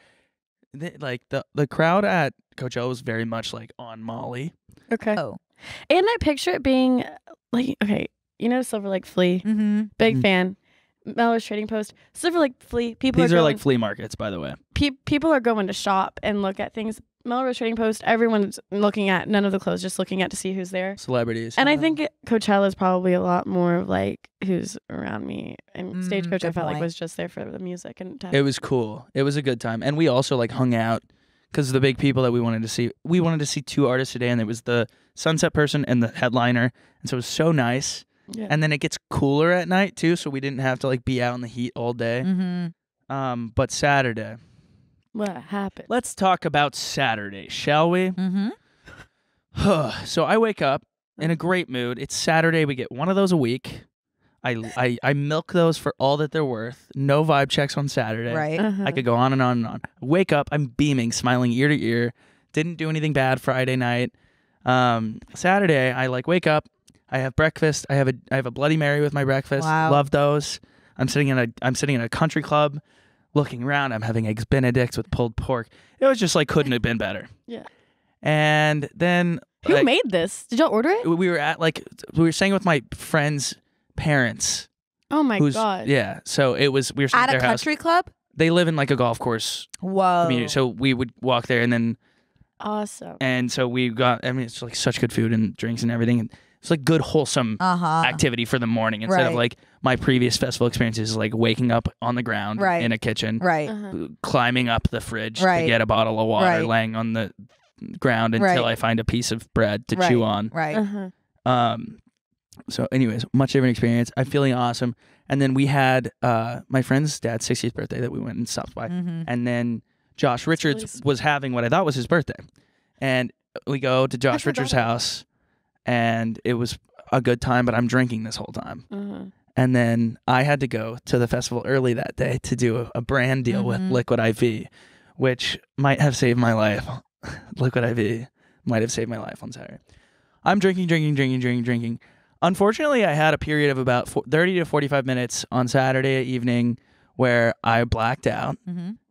Like the crowd at Coachella was very much like on Molly. Okay. Oh. And I picture it being like, okay, you know Silver Lake Flea? Mm-hmm. Big Mhm. fan. Melrose Trading Post. Silver Lake Flea. People These are are going, like flea markets, by the way. people are going to shop and look at things. Melrose Trading Post, everyone's looking at none of the clothes, just looking at to see who's there. Celebrities. And I think Coachella is probably a lot more of like who's around me. And Stagecoach, I good felt like point. was just there for the music and It was cool. It was a good time. And we also like hung out because the big people that we wanted to see 2 artists today, and it was the Sunset person and the headliner. And so it was so nice. Yeah. And then it gets cooler at night too, so we didn't have to like be out in the heat all day. Mm-hmm. But Saturday. What happened? Let's talk about Saturday, shall we? Mm-hmm. So I wake up in a great mood. It's Saturday. We get one of those a week. I milk those for all that they're worth. No vibe checks on Saturday. Right. Uh-huh. I could go on and on and on. Wake up, I'm beaming, smiling ear to ear. Didn't do anything bad Friday night. Saturday, I like wake up. I have breakfast. I have a Bloody Mary with my breakfast. Wow. Love those. I'm sitting in a country club, looking around. I'm having eggs Benedicts with pulled pork. It was just like couldn't have been better. Yeah. And then Who like, made this? Did y'all order it? we were staying with my friend's parents. Oh my god. Yeah. So we were staying At at their a country club? They live in like a golf course Whoa. community. So we would walk there Awesome. and so we got, I mean, it's like such good food and drinks and everything. And it's like good, wholesome activity for the morning instead of Right. like my previous festival experiences, like waking up on the ground Right. in a kitchen, Right. climbing up the fridge to Right. get a bottle of water, Right. laying on the ground until Right. I find a piece of bread to Right. chew on. Right. Uh-huh. So anyways, much different experience. I'm feeling awesome. And then we had my friend's dad's 60th birthday that we went and stopped by. Mm-hmm. And then Josh Richards really was having what I thought was his birthday. And we go to Josh forgot Richards' about house, and it was a good time, but I'm drinking this whole time. Uh-huh. And then I had to go to the festival early that day to do a brand deal with Liquid IV, which might have saved my life. Liquid IV might have saved my life on Saturday. I'm drinking. Unfortunately, I had a period of about 30 to 45 minutes on Saturday evening where I blacked out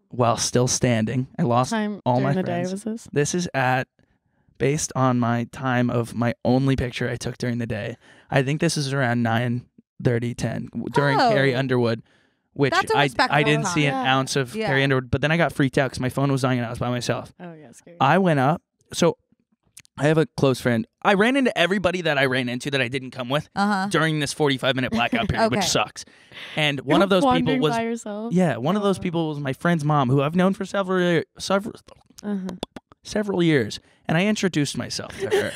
while still standing. I lost Time all during my the friends. day was this? This is based on my time of my only picture I took during the day. I think this is around 9:30, 10 during Oh. Carrie Underwood, which That's a I respectable didn't see an time. ounce of Yeah. Carrie Underwood, but then I got freaked out because my phone was dying and I was by myself. Oh yeah, scary. I went up. So I have a close friend. I ran into everybody that I ran into that I didn't come with during this 45-minute blackout period, which Okay. sucks. And one of those people Wandering was by yourself. yeah, one of those people was my friend's mom, who I've known for several years, and I introduced myself to her.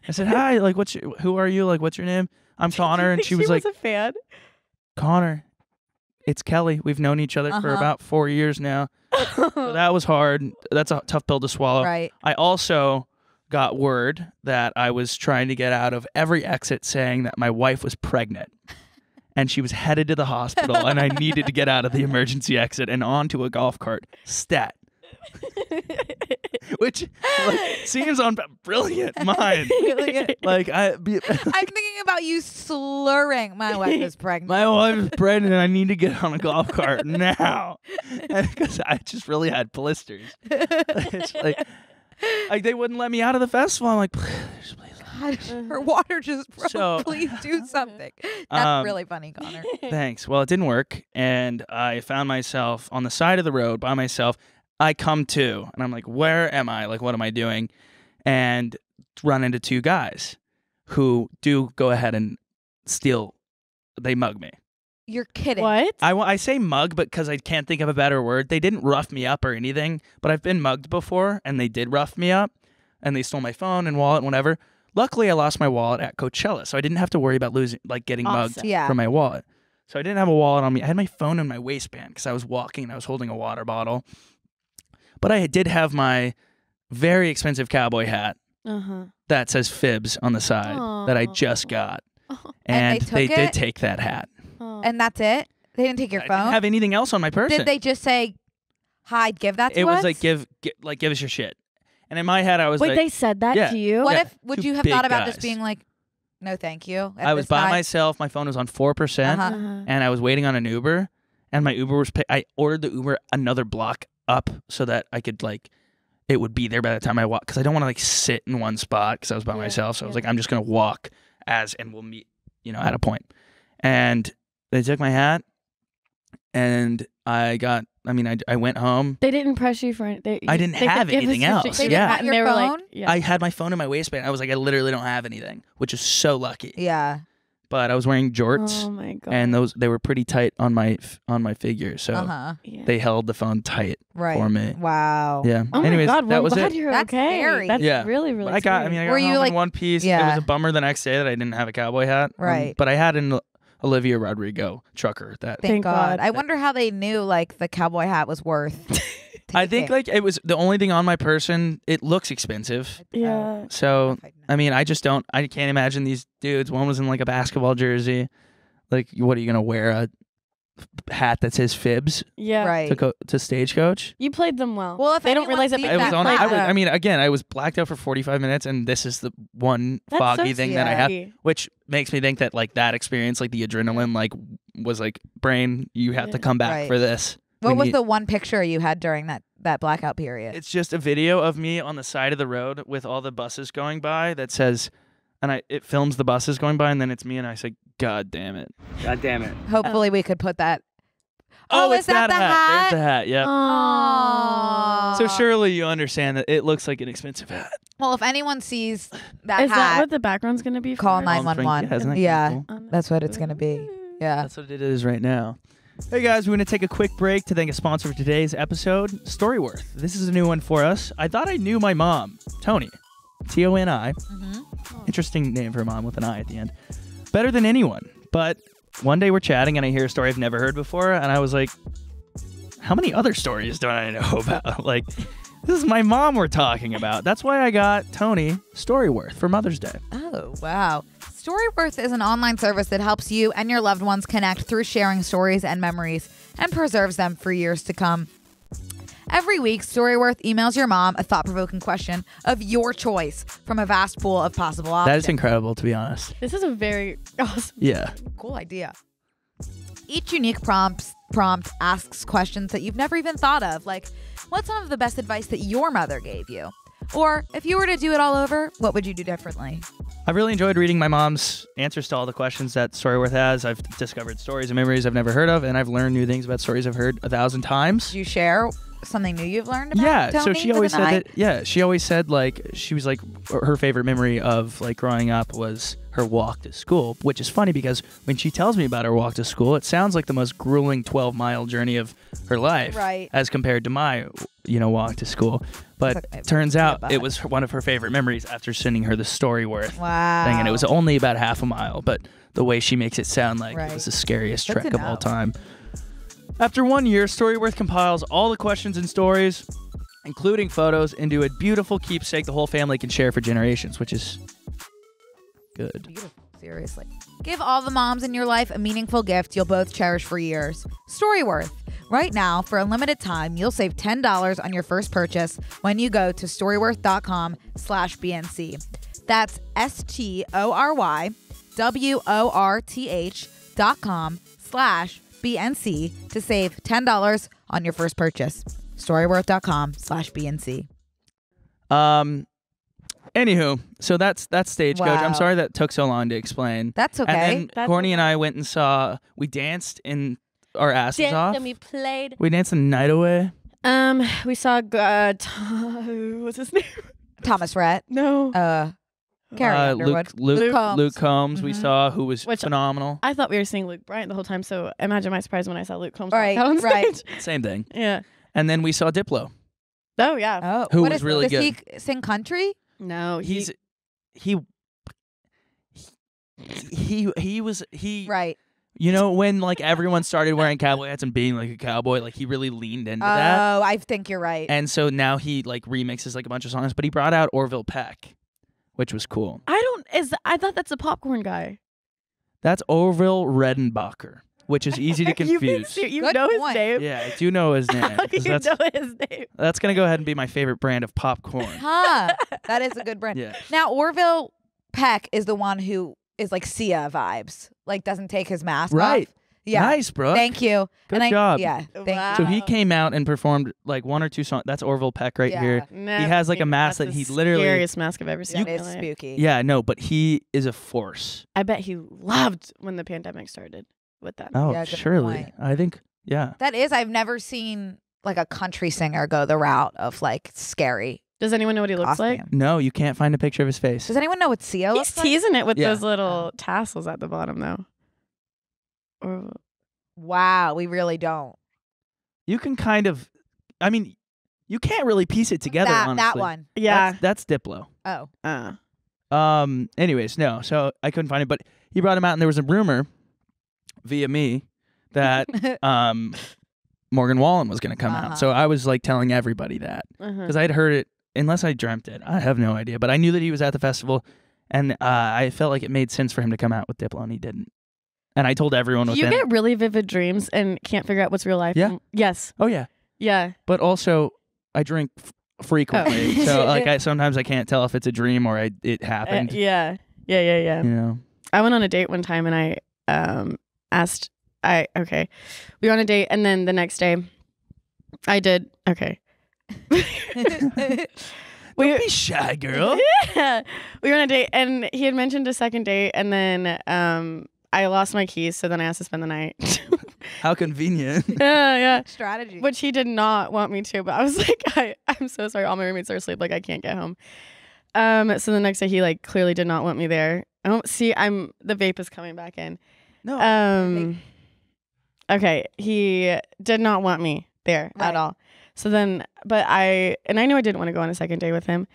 I said, "Hi, like, who are you? Like, what's your name?" I'm Connor, and she was like, a fan. "Connor, it's Kelly. We've known each other for about 4 years now." So that was hard. That's a tough pill to swallow. Right. I also got word that I was trying to get out of every exit saying that my wife was pregnant. And she was headed to the hospital, and I needed to get out of the emergency exit and onto a golf cart. Stat. Which seems on brilliant mind. Like I'm thinking about you slurring. My wife is pregnant. my wife is pregnant, and I need to get on a golf cart now because I just really had blisters. It's like they wouldn't let me out of the festival. I'm like, please. God, her water just broke. So- Please do something. That's really funny, Connor. Thanks. Well, it didn't work, and I found myself on the side of the road by myself. I come to, and I'm like, where am I? Like, what am I doing? And run into 2 guys who do go ahead and steal. They mug me. You're kidding. What? I say mug, but because I can't think of a better word. They didn't rough me up or anything, but I've been mugged before, and they did rough me up, and they stole my phone and wallet and whatever. Luckily, I lost my wallet at Coachella, so I didn't have to worry about getting mugged from my wallet. So I didn't have a wallet on me. I had my phone in my waistband because I was walking and I was holding a water bottle. But I did have my very expensive cowboy hat that says Fibs on the side that I just got. And they did take that hat. And that's it? They didn't take your phone? I didn't have anything else on my person. Did they just say, hi, give that to us? It was like, give us your shit. And in my head, I was Wait, like... they said that to you? What if, would Two you have big thought about guys. just being like, no, thank you? I was by myself. My phone was on 4%, and I was waiting on an Uber, and my Uber was... I ordered the Uber another block up so that I could, like... It would be there by the time I walk, because I don't want to, like, sit in one spot because I was by myself. So I was like, I'm just going to walk and we'll meet, at a point. And they took my hat, and I went home. They didn't press you for anything. I didn't have anything else. They didn't have your phone? I had my phone in my waistband. I was like, I literally don't have anything, which is so lucky. Yeah. But I was wearing jorts, oh my God. and they were pretty tight on my figure, so they held the phone tight for me. Wow. Yeah. Oh Anyways, my God, that was glad it. you're That's okay. scary. That's Yeah. really, really I got scary. home you, in one piece. Yeah. It was a bummer the next day that I didn't have a cowboy hat. Right. But I had an Olivia Rodrigo trucker. Thank God. I wonder how they knew like the cowboy hat was worth. I think like it was the only thing on my person. It looks expensive. Yeah. So I mean, I can't imagine these dudes. One was in like a basketball jersey. Like, what are you gonna wear? A hat that says Fibs? Yeah. Right. To Stagecoach? You played them well. Well, if they don't anyone realize it, sees but It was you on. played them. I mean, again, I was blacked out for 45 minutes, and this is the one That's foggy so thing that I have, scary. which makes me think that like that experience, like the adrenaline, like was like brain. You have to come back Right. for this. What was the one picture you had during that blackout period? It's just a video of me on the side of the road with all the buses going by that says, and it films the buses going by, and then it's me, and I say, "God damn it, God damn it." Hopefully we could put that. Oh, is it's that the hat? There's the hat. Yeah. Aww. So surely you understand that it looks like an expensive hat. Well, if anyone sees that Is hat, that what the background's going to be for? call Yeah, 911. isn't that Yeah, cool? that's what it's gonna be. Yeah. That's what it is right now. Hey guys, we're going to take a quick break to thank a sponsor for today's episode, Storyworth. This is a new one for us. I thought I knew my mom, Tony, Toni. Interesting name for a mom with an I at the end. Better than anyone. But one day we're chatting and I hear a story I've never heard before, and I was like, how many other stories do I know about? Like, this is my mom we're talking about. That's why I got Tony Storyworth for Mother's Day. Oh, wow. Storyworth is an online service that helps you and your loved ones connect through sharing stories and memories and preserves them for years to come. Every week, Storyworth emails your mom a thought-provoking question of your choice from a vast pool of possible options. That is incredible, to be honest. This is a very awesome. Yeah. Cool idea. Each unique prompt asks questions that you've never even thought of, like, what's some of the best advice that your mother gave you? Or, if you were to do it all over, what would you do differently? I've really enjoyed reading my mom's answers to all the questions that Storyworth has. I've discovered stories and memories I've never heard of, and I've learned new things about stories I've heard 1,000 times. Do you share something new you've learned about Yeah, Tony so she for always the said night? that. Yeah, she always said like she was like her favorite memory of like growing up was her walk to school, which is funny because when she tells me about her walk to school, it sounds like the most grueling 12-mile journey of her life, Right. as compared to my walk to school. But Okay, turns out but- it was one of her favorite memories after sending her the Storyworth Wow. thing, and it was only about half a mile, but the way she makes it sound like Right. it was the scariest Good trek to of all know. time. After 1 year, Storyworth compiles all the questions and stories, including photos, into a beautiful keepsake the whole family can share for generations, which is good. Beautiful. Seriously. Give all the moms in your life a meaningful gift you'll both cherish for years. Storyworth. Right now, for a limited time, you'll save $10 on your first purchase when you go to storyworth.com/BNC. That's STORYWORTH.com/BNC to save $10 on your first purchase. Storyworth.com/BNC. Anywho, so that's Stagecoach. Wow. I'm sorry that took so long to explain. That's okay. And then That's Courtney and okay. I went and we danced in our asses off. And we played. We danced the night away. We saw what's his name? Thomas Rhett. No. Carrie Underwood. Luke Combs we Mhm. saw, who was Which- phenomenal. I thought we were seeing Luke Bryant the whole time, so imagine my surprise when I saw Luke Combs Right, walk out on right. stage. Same thing. Yeah. And then we saw Diplo. Oh yeah. Oh, Who what was is- really does he sing country? No, He was Right. you know, when like everyone started wearing cowboy hats and being like a cowboy, like he really leaned into that. Oh, I think you're right. And so now he like remixes like a bunch of songs, but he brought out Orville Peck, which was cool. I thought that's a popcorn guy. That's Orville Redenbacher, which is easy to You confuse. Good know his point. name. Yeah, I do know his name. How do 'cause you that's, know his name? that's gonna go ahead and be my favorite brand of popcorn. Huh. That is a good brand. Yeah. Now, Orville Peck is the one who is like Sia vibes. Like doesn't take his mask Right. off. Yeah. Nice, bro. Thank you. Good and job. Yeah. Thank Wow. So he came out and performed like one or two songs. That's Orville Peck right Yeah. here. He has like a mask That's that he the literally. scariest mask I've ever you. seen. That in is my life. spooky. Yeah, no, but he is a force. I bet he loved when the pandemic started with that. Oh, Yeah, good surely. point. I think, yeah. That is, I've never seen like a country singer go the route of like scary Does anyone know what he looks like? costume. No, you can't find a picture of his face. Does anyone know what Sia He's looks like? teasing it with Yeah. those little tassels at the bottom, though. Or Wow, we really don't. You can kind of, I mean, you can't really piece it together, that honestly. one. yeah. That's Diplo. Oh. Anyways, no, so I couldn't find it, but he brought him out, and there was a rumor via me that Morgan Wallen was going to come Uh-huh. out. So I was like telling everybody that because I'd heard it, unless I dreamt it. I have no idea, but I knew that he was at the festival, and I felt like it made sense for him to come out with Diplo, and he didn't. And I told everyone Do you within. get really vivid dreams and can't figure out what's real life? Yeah. Yes. Oh yeah, Yeah. but also I drink frequently, Oh. so like sometimes I can't tell if it's a dream or it happened. Yeah. Yeah. You know. I went on a date one time and I we were on a date and then the next day I did Don't be shy, girl. Yeah. We were on a date and he had mentioned a second date and then I lost my keys, so then I asked to spend the night. How convenient. Yeah. Strategy. Which he did not want me to, but I was like, I'm so sorry. All my roommates are asleep. Like I can't get home. So the next day he like clearly did not want me there. I don't see. The vape is coming back in. No. Okay. He did not want me there Right. at all. So then, I knew I didn't want to go on a second date with him.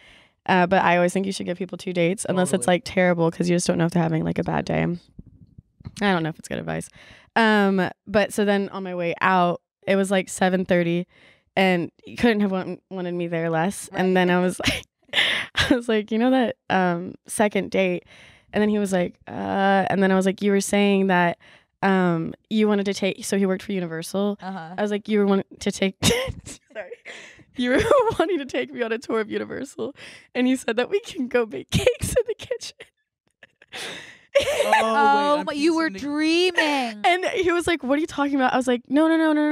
But I always think you should give people 2 dates unless it's Totally. like terrible because you just don't know if they're having like a bad day. I don't know if it's good advice. But so then on my way out, it was like 7:30 and he couldn't have wanted me there less. Right. And then I was like, you know that second date? And then he was like, and then I was like, you were saying that you wanted to take, so he worked for Universal. Uh-huh. I was like, you were wanting to take, sorry. You were wanting to take me on a tour of Universal. And he said that we can go bake cakes in the kitchen. Oh, wait, I'm you were piecing dreaming. And he was like, what are you talking about? I was like, no.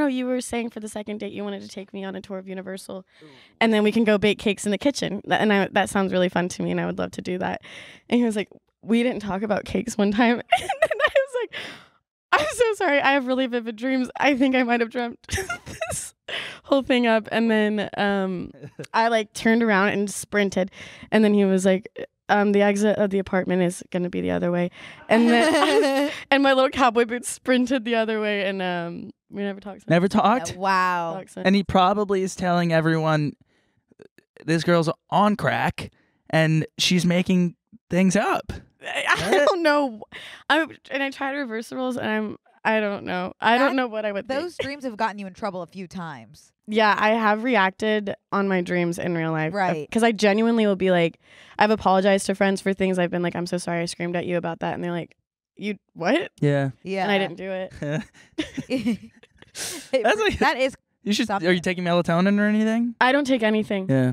You were saying for the second date, you wanted to take me on a tour of Universal. And then we can go bake cakes in the kitchen. And that sounds really fun to me. And I would love to do that. And he was like, we didn't talk about cakes one time. And then I was like, I'm so sorry. I have really vivid dreams. I think I might have dreamt this whole thing up. And then I like turned around and sprinted. And then he was like, the exit of the apartment is going to be the other way. And then and my little cowboy boots sprinted the other way. And we never talked since. Never talked. Wow. Talked since. And he probably is telling everyone this girl's on crack and she's making things up. I don't know. I try to reverse the rules, and I don't know. I don't know what I would think. Those dreams have gotten you in trouble a few times. Yeah, I have reacted on my dreams in real life. Right. Because I genuinely will be like, I've apologized to friends for things I've been like, I'm so sorry I screamed at you about that. And they're like, you, what? Yeah. Yeah. And I didn't do it. That's like- that is You should. Something. Are you taking melatonin or anything? I don't take anything. Yeah.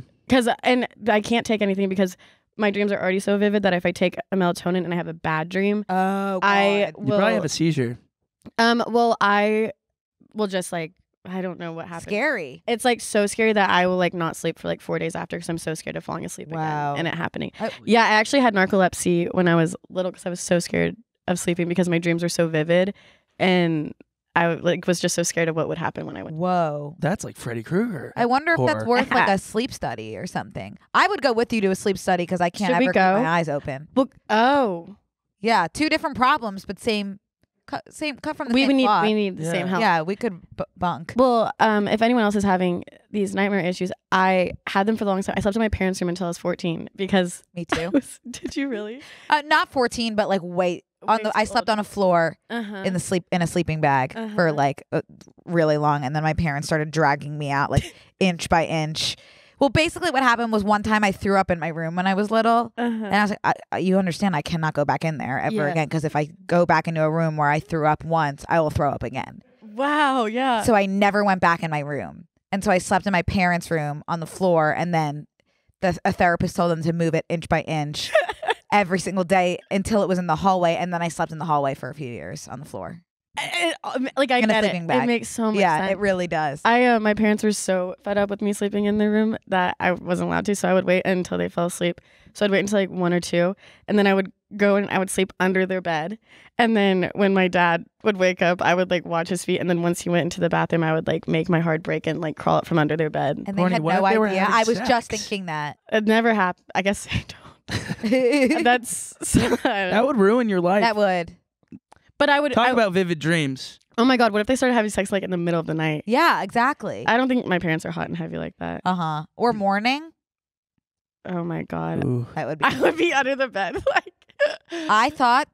And I can't take anything because my dreams are already so vivid that if I take a melatonin and I have a bad dream, Oh, I You will. probably have a seizure. Well, I will just like, I don't know what happened. scary. It's like so scary that I will like not sleep for like 4 days after because I'm so scared of falling asleep Wow. again and it happening. Oh, Yeah, I actually had narcolepsy when I was little because I was so scared of sleeping because my dreams were so vivid. And I like was just so scared of what would happen when I went. Whoa. That's like Freddy Krueger. I wonder if that's horror. worth like a sleep study or something. I would go with you to a sleep study because I can't Should we ever keep go? my eyes open. Oh, Yeah, 2 different problems, but same cut from the we same need plot. the same help. Yeah, we could bunk. Well, if anyone else is having these nightmare issues, I had them for the longest time. I slept in my parents' room until I was 14 because Me too. Did you really? Not 14, but like I slept on a floor in a sleeping bag for like really long, and then my parents started dragging me out like inch by inch. Well, basically what happened was one time I threw up in my room when I was little, and I was like, you understand I cannot go back in there ever again, because if I go back into a room where I threw up once, I will throw up again. Wow, yeah. So I never went back in my room. And so I slept in my parents' room on the floor, and then a therapist told them to move it inch by inch every single day until it was in the hallway, and then I slept in the hallway for a few years on the floor. Like I In a get it. sleeping bag. It makes so much Yeah, sense. it really does. My parents were so fed up with me sleeping in their room that I wasn't allowed to, so I would wait until they fell asleep. So I'd wait until like 1 or 2, and then I would go and I would sleep under their bed. And then when my dad would wake up, I would like watch his feet, and then once he went into the bathroom, I would like make my heart break and like crawl out from under their bed. And they Courtney, had what no if they were idea. having I was sex? just thinking that. It never happened. I guess I don't. That's That would ruin your life. That would. But I would Talk about vivid dreams. Oh my God, what if they started having sex like in the middle of the night? Yeah, exactly. I don't think my parents are hot and heavy like that. Or morning. Oh my God. Ooh. That would be. I would be under the bed. Like I thought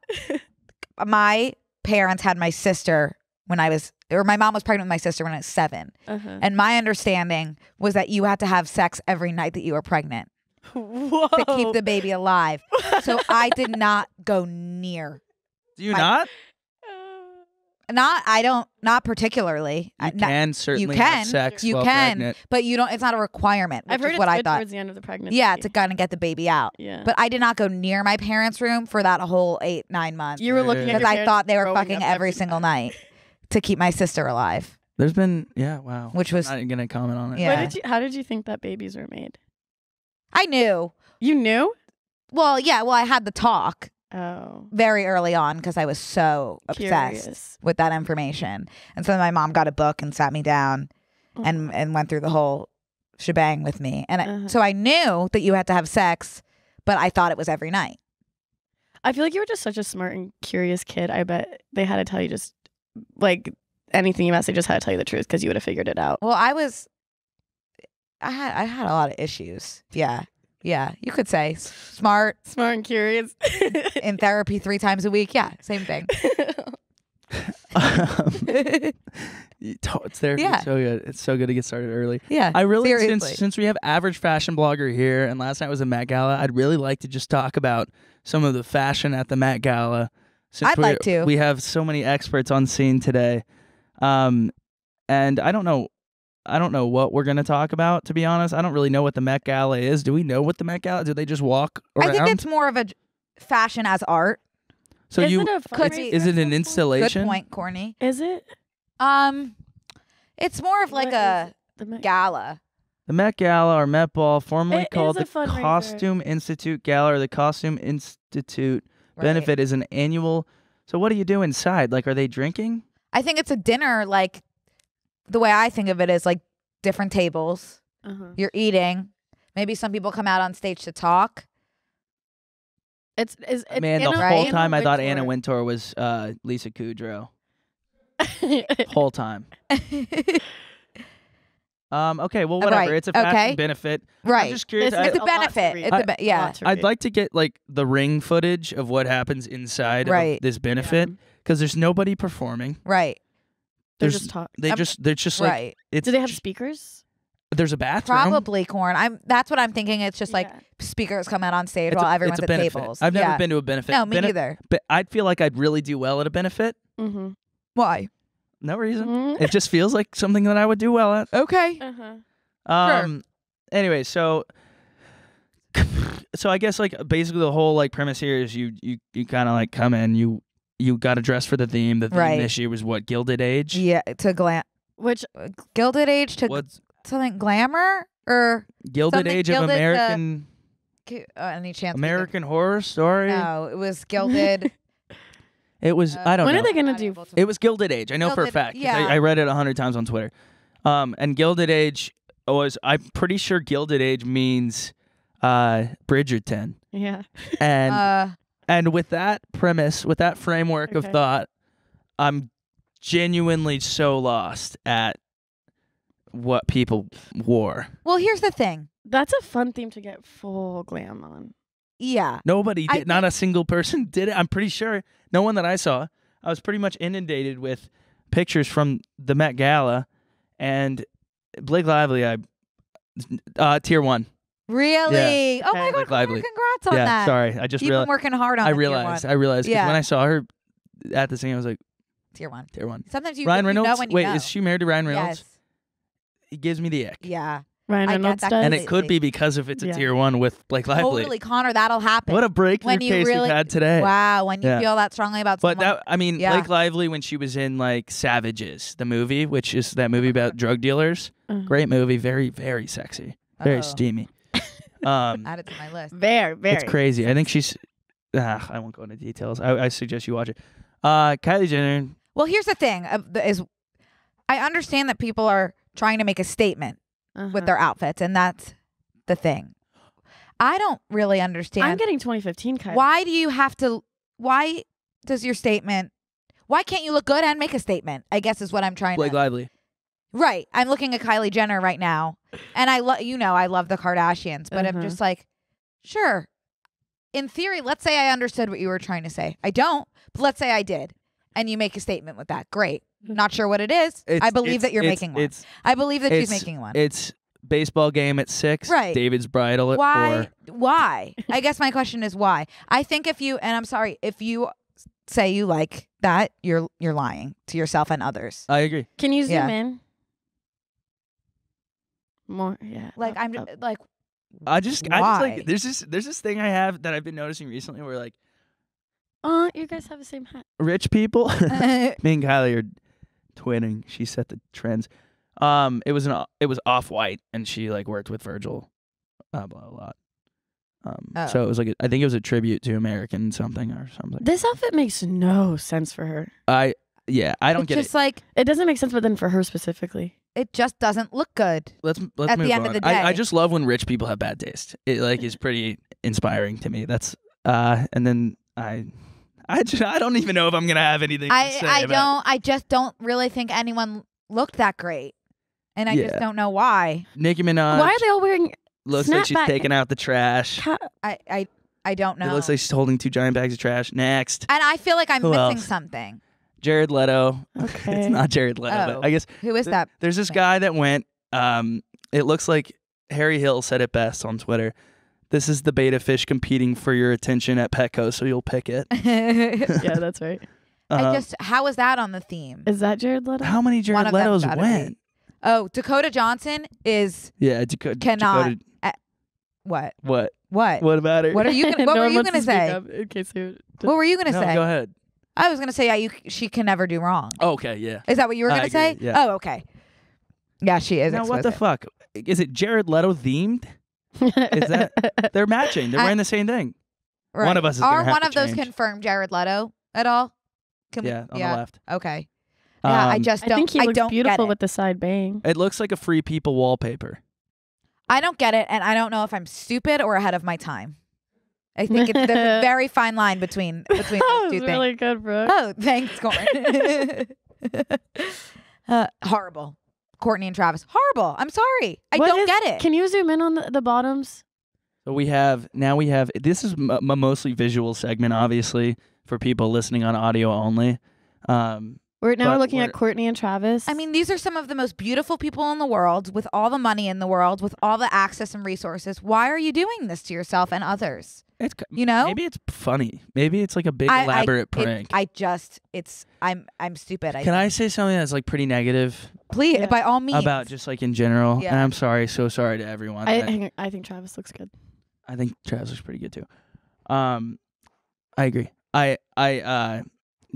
my parents had my sister when my mom was pregnant with my sister when I was 7. And my understanding was that you had to have sex every night that you were pregnant Whoa. to keep the baby alive. So I did not go near. Do you not? Not particularly. You can certainly you can. have sex You while can, pregnant. but you don't. It's not a requirement. Which I've heard is it's what I good thought. towards the end of the pregnancy. Yeah, to kind of get the baby out. Yeah. But I did not go near my parents' room for that whole 8-9 months. You were looking at because your I parents thought they were growing fucking up every single night to keep my sister alive. There's been, wow. Which was- I'm not going to comment on it. Yeah. How did you think that babies were made? I knew. You knew? Well, yeah. Well, I had the talk Oh. very early on because I was so obsessed Curious. with that information. And so my mom got a book and sat me down and went through the whole shebang with me. And so I knew that you had to have sex, but I thought it was every night. I feel like you were just such a smart and curious kid. I bet they had to tell you just like anything you asked, they just had to tell you the truth because you would have figured it out. Well, I had a lot of issues. Yeah. Yeah, you could say smart and curious. in therapy 3 times a week. Yeah, same thing. It's therapy. Yeah. It's so good. It's so good to get started early. Yeah, I really, seriously. since we have Average Fashion Blogger here, and last night was a Met Gala, I'd really like to just talk about some of the fashion at the Met Gala. I'd like to. We have so many experts on scene today, and I don't know what we're gonna talk about. To be honest, I don't really know what the Met Gala is. Do we know what the Met Gala? Do they just walk around? I think it's more of a fashion as art. So Is you it a fundraiser is it an at some point? installation? Good point, Courtney. Is it? It's more of like What a is the Met- gala. The Met Gala or Met Ball, formerly It called is the a fundraiser. Costume Institute Gala or the Costume Institute Right. benefit, is an annual. So what do you do inside? Like, are they drinking? I think it's a dinner. Like the way I think of it is like different tables. You're eating. Maybe some people come out on stage to talk. It's Man, the Anna- whole Anna time I thought Wintour. Anna Wintour was Lisa Kudrow. Whole time. Okay, well, whatever. Right, It's a fashion okay. benefit. I'm Right. just curious. It's It's a a lot to benefit. read. It's a yeah. I'd like to get like the ring footage of what happens inside Right. of this benefit because there's nobody performing. Right. They're There's just talk. they're just like Right. it's. Do they have speakers? There's a bathroom. Probably corn. That's what I'm thinking. It's just like Yeah. speakers come out on stage It's while a everyone's at benefit. tables. I've never Yeah. been to a benefit. No, me neither. But I'd feel like I'd really do well at a benefit. Mm-hmm. Why? No reason. Mhm. It just feels like something that I would do well at. Okay. Anyway, so I guess like basically the whole like premise here is you kind of like come in, you got to dress for the theme. The theme Right. this year was what, Gilded Age? Yeah. To Which Gilded Age to What's something glamour or Gilded something Age of gilded, American any chance? we American Horror Story? could- No, it was Gilded. It was I don't When know. are they gonna do? It was Gilded Age. I know for a Gilded- fact. 'Cause yeah. I read it 100 times on Twitter. And Gilded Age was, I'm pretty sure Gilded Age means Bridgerton. Yeah. And with that premise, with that framework of Okay. thought, I'm genuinely so lost at what people wore. Well, here's the thing. That's a fun theme to get full glam on. Yeah. Nobody I did. Not a single person did it. I'm pretty sure. No one that I saw. I was pretty much inundated with pictures from the Met Gala, and Blake Lively. Tier 1. Really? Oh my Okay. God! Blake Lively. Congrats on Yeah, that. sorry. I just You've been realized. working hard on I it, tier realized. one. I realized 'cause Yeah. when I saw her at the scene, I was like, Tier 1. Tier 1. Sometimes you Ryan you Reynolds. know when you Wait, know. is she married to Ryan Reynolds? Yes. He gives me the ick. Yeah. Ryan I get Reynolds that does. And it could completely. be because if it's a Yeah. Tier 1 with Blake Lively. Totally, Connor. That'll happen. What a breakthrough when you case really we've had today. Wow. When you Yeah. feel that strongly about But someone. that, I mean, Yeah. Blake Lively when she was in like Savages, the movie, which is that movie about drug dealers. Great movie, very, very sexy, very Uh-oh. steamy. Add it to my list. Very. It's crazy. I think she's. I won't go into details. I suggest you watch it. Kylie Jenner. Well, here's the thing: is I understand that people are trying to make a statement with their outfits, and that's the thing. I don't really understand. I'm getting 2015 Kylie. Why do you have to? Why does your statement? Why can't you look good and make a statement? I guess is what I'm trying Blake to. Lively. Right. I'm looking at Kylie Jenner right now, and I love I love the Kardashians, but I'm just like, sure. In theory, let's say I understood what you were trying to say. I don't, but let's say I did, and you make a statement with that. Great. Not sure what it is. I believe that you're making one. I believe that she's making one. It's baseball game at 6. Right. David's bridal at Why? 4. Why? I guess my question is why. I think if you, and I'm sorry, if you say you like that, you're lying to yourself and others. I agree. Can you zoom Yeah. in? More, yeah. Like up, I'm up. like, I just Why? like there's this thing I have that I've been noticing recently where like You guys have the same hat. rich people, me and Kylie are twinning. She set the trends. It was Off-White, and she like worked with Virgil, a lot. So it was like I think it was a tribute to American something or something. This outfit makes no sense for her. I don't it's get just it. like It doesn't make sense, but then for her specifically. it just doesn't look good. Let's at move the end on. of the I day. just love when rich people have bad taste. It like is pretty inspiring to me. That's and then I don't even know if I'm gonna have anything. to say about I just don't really think anyone looked that great, and I just Yeah. don't know why. Nicki Minaj. Why are they all wearing? Looks like she's snapback? taking out the trash. I don't know. It looks like she's holding 2 giant bags of trash. Next, and I feel like I'm Who missing else? something. Jared Leto. Okay. It's not Jared Leto, Oh. but I guess Who is that? there's this thing? guy that went. It looks like Harry Hill said it best on Twitter. This is the beta fish competing for your attention at Petco, so you'll pick it. Yeah, that's right. How is that on the theme? Is that Jared Leto? How many One Jared of them's Letos gotta be. went? Oh, Dakota Johnson is Yeah, cannot. Dakota, What? what? What? What about her? What are you? Gonna, what No were one you wants gonna to speak say? up in case you- What were you gonna No, say? go ahead. I was gonna say she can never do wrong. Okay, yeah. Is that what you were I gonna agree, say? yeah. Oh, okay. Yeah, she is. Now what the exquisite. fuck? Is it Jared Leto themed? Is that they're matching? They're wearing the same thing. Right. One of us is Are gonna have one to of those change. confirmed Jared Leto at all? Can we- Yeah, on the left. Okay. Yeah, I just I don't. think he looks don't beautiful get it. with the side bang. It looks like a Free People wallpaper. I don't get it, and I don't know if I'm stupid or ahead of my time. I think there's a very fine line between That those two was things. really good, Brooke. Oh, thanks, Courtney. Horrible. Courtney and Travis. Horrible. I'm sorry. I What don't is- get it. Can you zoom in on the bottoms? So we have this is a mostly visual segment, obviously, for people listening on audio only. We're But looking we're- at Courtney and Travis. I mean, these are some of the most beautiful people in the world with all the money in the world, with all the access and resources. Why are you doing this to yourself and others? It's You know? maybe it's funny. Maybe it's like a big I- elaborate prank. I'm stupid. Can I say something that's like pretty negative Please, Yeah. by all means. about just like in general? Yeah. And I'm so sorry to everyone. I think Travis looks good. I think Travis looks pretty good too. I agree. I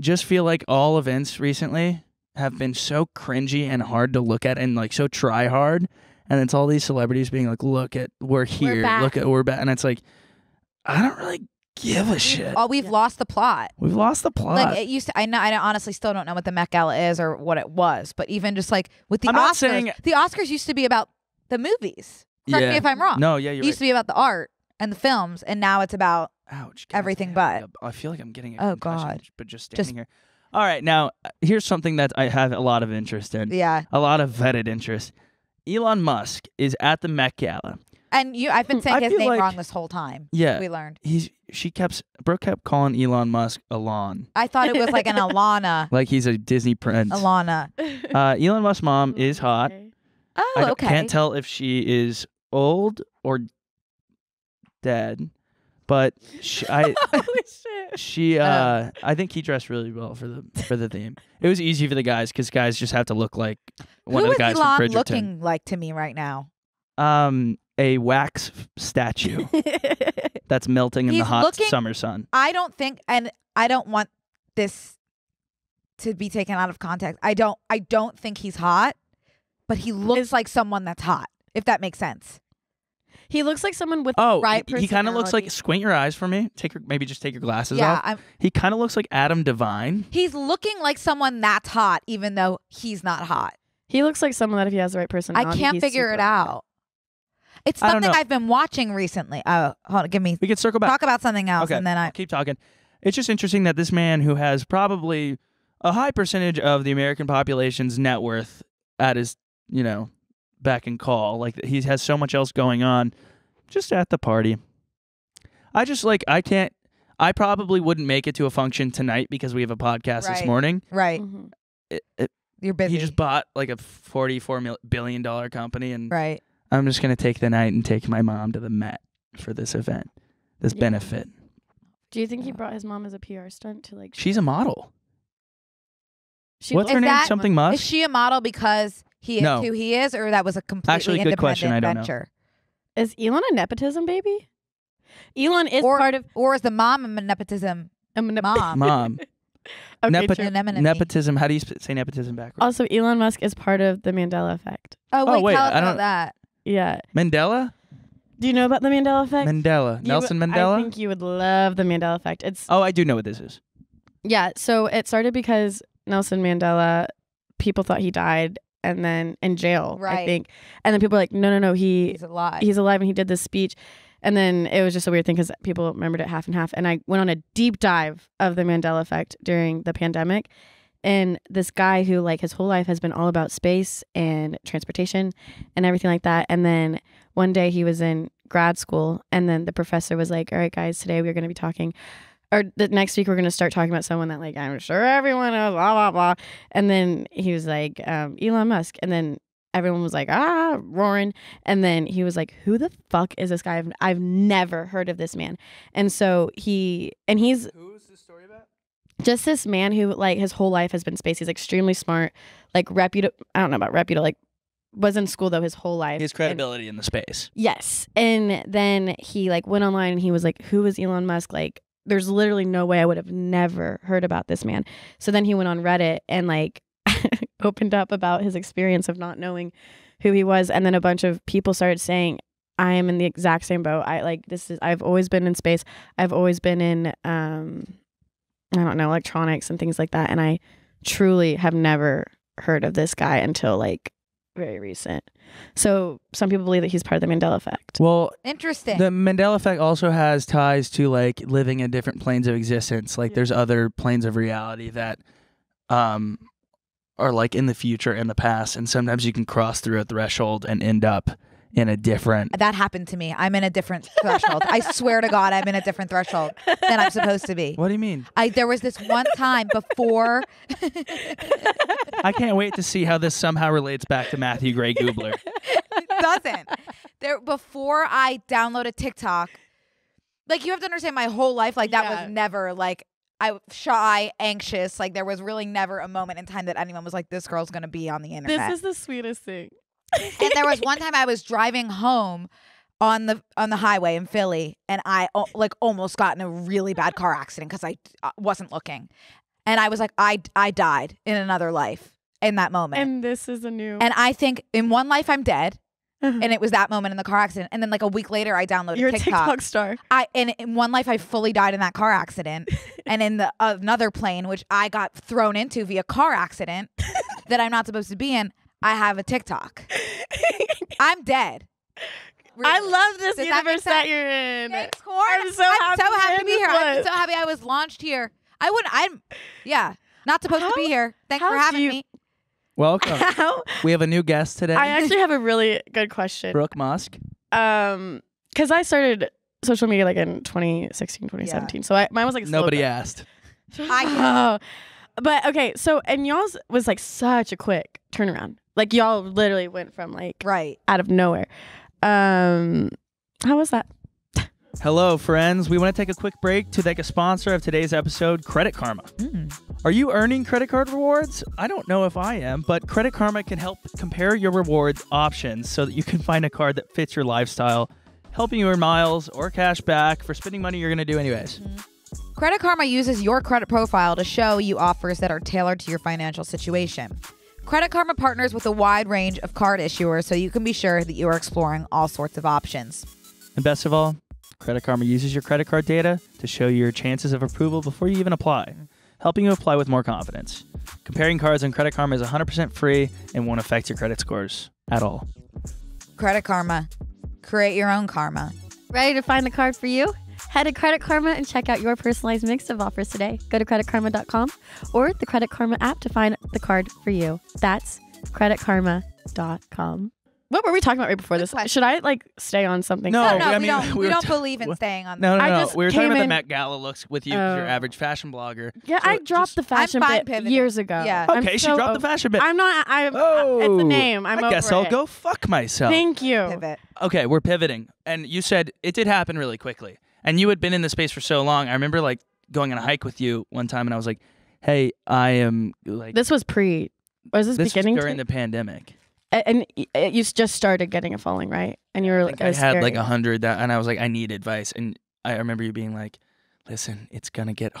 just feel like all events recently have been so cringy and hard to look at and like so try hard. And it's all these celebrities being like, look at, we're here. back. Look at, we're back. And it's like, I don't really give a shit. Oh, we've lost the plot. We've lost the plot. Like it used to. I honestly still don't know what the Met Gala is or what it was. But even just like with the I'm not Oscars, saying- the Oscars used to be about the movies. Correct me if I'm wrong. No, yeah, It you're used to be about the art and the films, and now it's about Ouch. everything goddamn. but. I feel like I'm getting a Oh, concussion, God. but just standing here. All right, now, here's something that I have a lot of interest in. Yeah. A lot of vetted interest. Elon Musk is at the Met Gala. And I've been saying I his feel name like- wrong this whole time. Yeah. We learned. Brooke kept calling Elon Musk Elon. I thought it was like an Alana. Like he's a Disney prince. Alana. Elon Musk's mom is hot. Oh, I okay. can't tell if she is old or dead, but Holy shit. I think he dressed really well for the theme. It was easy for the guys because guys just have to look like one Who of the guys is Elon from Bridgerton. looking like to me right now? A wax statue that's melting in the He's hot looking- summer sun. I don't think, and I don't want this to be taken out of context. I don't think he's hot, but he looks like someone that's hot, if that makes sense. He looks like someone with Oh, right he kind of looks like, personality. squint your eyes for me. Maybe just take your glasses Yeah, off. He kind of looks like Adam Devine. he's looking like someone that's hot, even though he's not hot. He looks like someone that if he has the right personality, I can't he's figure super it hot. out. It's I don't something know. I've been watching recently. Oh, hold on, give me We could circle back. talk about something else, Okay, and then I'll keep talking. It's just interesting that this man who has probably a high percentage of the American population's net worth at his, beck and call, like he has so much else going on, just at the party. I just I probably wouldn't make it to a function tonight because we have a podcast this Right. morning. right, Mhm. you're busy. He just bought like a $44 billion company, and right. I'm just gonna take the night and take my mom to the Met for this event, this Yeah. benefit. Do you think he brought his mom as a PR stunt to like? She's a model. She What's her Is name? that- Something Musk? Is she a model because he is No. who he is, or that was a completely Actually, good independent question. I don't know. venture? Is Elon a nepotism baby? Elon is Or- part of Or is the mom a nepotism mom? Mom. Okay, Nepo- true. Anemone. Nepotism. How do you say nepotism backwards? Also, Elon Musk is part of the Mandela effect. Oh, Oh, wait, tell us I about don't- that. Yeah. Mandela? Do you know about the Mandela effect? Mandela. You Nelson would- Mandela? I think you would love the Mandela effect. It's Oh, I do know what this is. yeah. So it started because Nelson Mandela, people thought he died and then in jail, I Right. think, and then people were like, no, He's alive. he's alive and he did this speech. And then it was just a weird thing because people remembered it half and half. And I went on a deep dive of the Mandela effect during the pandemic. And this guy who like his whole life has been all about space and transportation and everything like that. And then one day he was in grad school and then the professor was like, all right, guys, today we're going to be talking, or the next week we're going to start talking about someone that like, I'm sure everyone knows, blah, blah, blah. And then he was like, Elon Musk. And then everyone was like, roaring. And then he was like, who the fuck is this guy? I've never heard of this man. And so he's Who's the story about? just this man who like his whole life has been space. He's extremely smart, like reputable. I don't know about reputable, like was in school though his whole life. His credibility in the space. Yes. And then he like went online and he was like, who is Elon Musk? Like there's literally no way I would have never heard about this man. So then he went on Reddit and like opened up about his experience of not knowing who he was. And then a bunch of people started saying, I am in the exact same boat. I've always been in space. I've always been in, I don't know, electronics and things like that. And I truly have never heard of this guy until like very recent. So some people believe that he's part of the Mandela effect. Well, Interesting. the Mandela effect also has ties to like living in different planes of existence. Like there's other planes of reality that are like in the future and the past, and sometimes you can cross through a threshold and end up in a different. That happened to me. I'm in a different threshold. I swear to God, I'm in a different threshold than I'm supposed to be. What do you mean? There was this one time before. I can't wait to see how this somehow relates back to Matthew Gray Goobler. It doesn't. Before I downloaded TikTok, like you have to understand my whole life, like that Yeah. was never like I shy, anxious. Like there was really never a moment in time that anyone was like, this girl's gonna be on the internet. This is the sweetest thing. And there was one time I was driving home on the highway in Philly, and I like almost got in a really bad car accident because I wasn't looking, and I was like, I died in another life in that moment. And this is a new. And I think in one life I'm dead, and it was that moment in the car accident. And then like a week later, I downloaded You're TikTok. a TikTok star. And in one life, I fully died in that car accident, and in the another plane, which I got thrown into via car accident that I'm not supposed to be in, I have a TikTok. I'm dead. Really. I love this Does that make universe that sense? you're in. Thanks, Court. I'm so happy to be here. I'm so happy I was launched here. I'm not supposed to be here. Thanks for having me. Welcome. We have a new guest today. I actually have a really good question. Brooke Musk. Because I started social media like in 2016, 2017. Yeah. So mine was like a slow Nobody burn. asked. But okay, so and y'all's was like such a quick turnaround. Like y'all literally went from like out of nowhere. How was that? Hello, friends. We want to take a quick break to thank a sponsor of today's episode, Credit Karma. Are you earning credit card rewards? I don't know if I am, but Credit Karma can help compare your rewards options so that you can find a card that fits your lifestyle, helping you earn miles or cash back for spending money you're going to do anyways. Credit Karma uses your credit profile to show you offers that are tailored to your financial situation. Credit Karma partners with a wide range of card issuers so you can be sure that you are exploring all sorts of options. And best of all, Credit Karma uses your credit card data to show your chances of approval before you even apply, helping you apply with more confidence. Comparing cards on Credit Karma is 100% free and won't affect your credit scores at all. Credit Karma. Create your own karma. Ready to find the card for you? Head to Credit Karma and check out your personalized mix of offers today. Go to creditkarma.com or the Credit Karma app to find the card for you. That's creditkarma.com. What were we talking about right before this? Should I like stay on something? No. No, I we mean, don't believe in staying on No, that. I just we were talking came about the in- Met Gala looks with you, 'cause you're average fashion blogger. Yeah, So I dropped the fashion I'm fine bit pivoting. years ago. Yeah. Okay, she dropped the fashion bit. I'm not. It's a name. I'm I guess over I'll it. go fuck myself. Thank you. Pivot. Okay, we're pivoting. And you said it did happen really quickly. And you had been in the space for so long. I remember like going on a hike with you one time and I was like, hey, I am like... This was was this beginning? Was during the pandemic. And you just started getting a following, right? And you were like, I had like 100 and I was like, I need advice. And I remember you being like, listen, it's going to get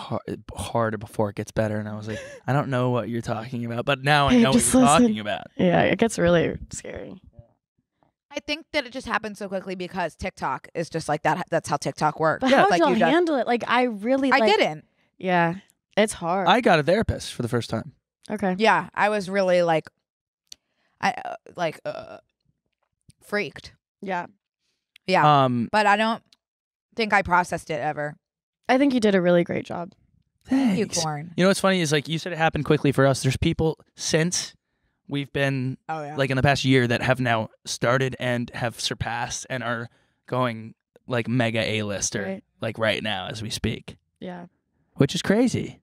harder before it gets better. And I was like, I don't know what you're talking about. But now I know what you're talking about. Yeah, it gets really scary. I think that it just happened so quickly because TikTok is just like that. That's how TikTok works. But how did y'all you just- handle it? Like, I really I didn't. Yeah, it's hard. I got a therapist for the first time. Okay. Yeah, I was really like, freaked. Yeah. Yeah, but I don't think I processed it ever. I think you did a really great job. Thank you, Thanks. Corn. You know what's funny is like you said it happened quickly for us. There's people since we've been like in the past year that have now started and have surpassed and are going like mega A-lister like right now as we speak. Yeah. Which is crazy.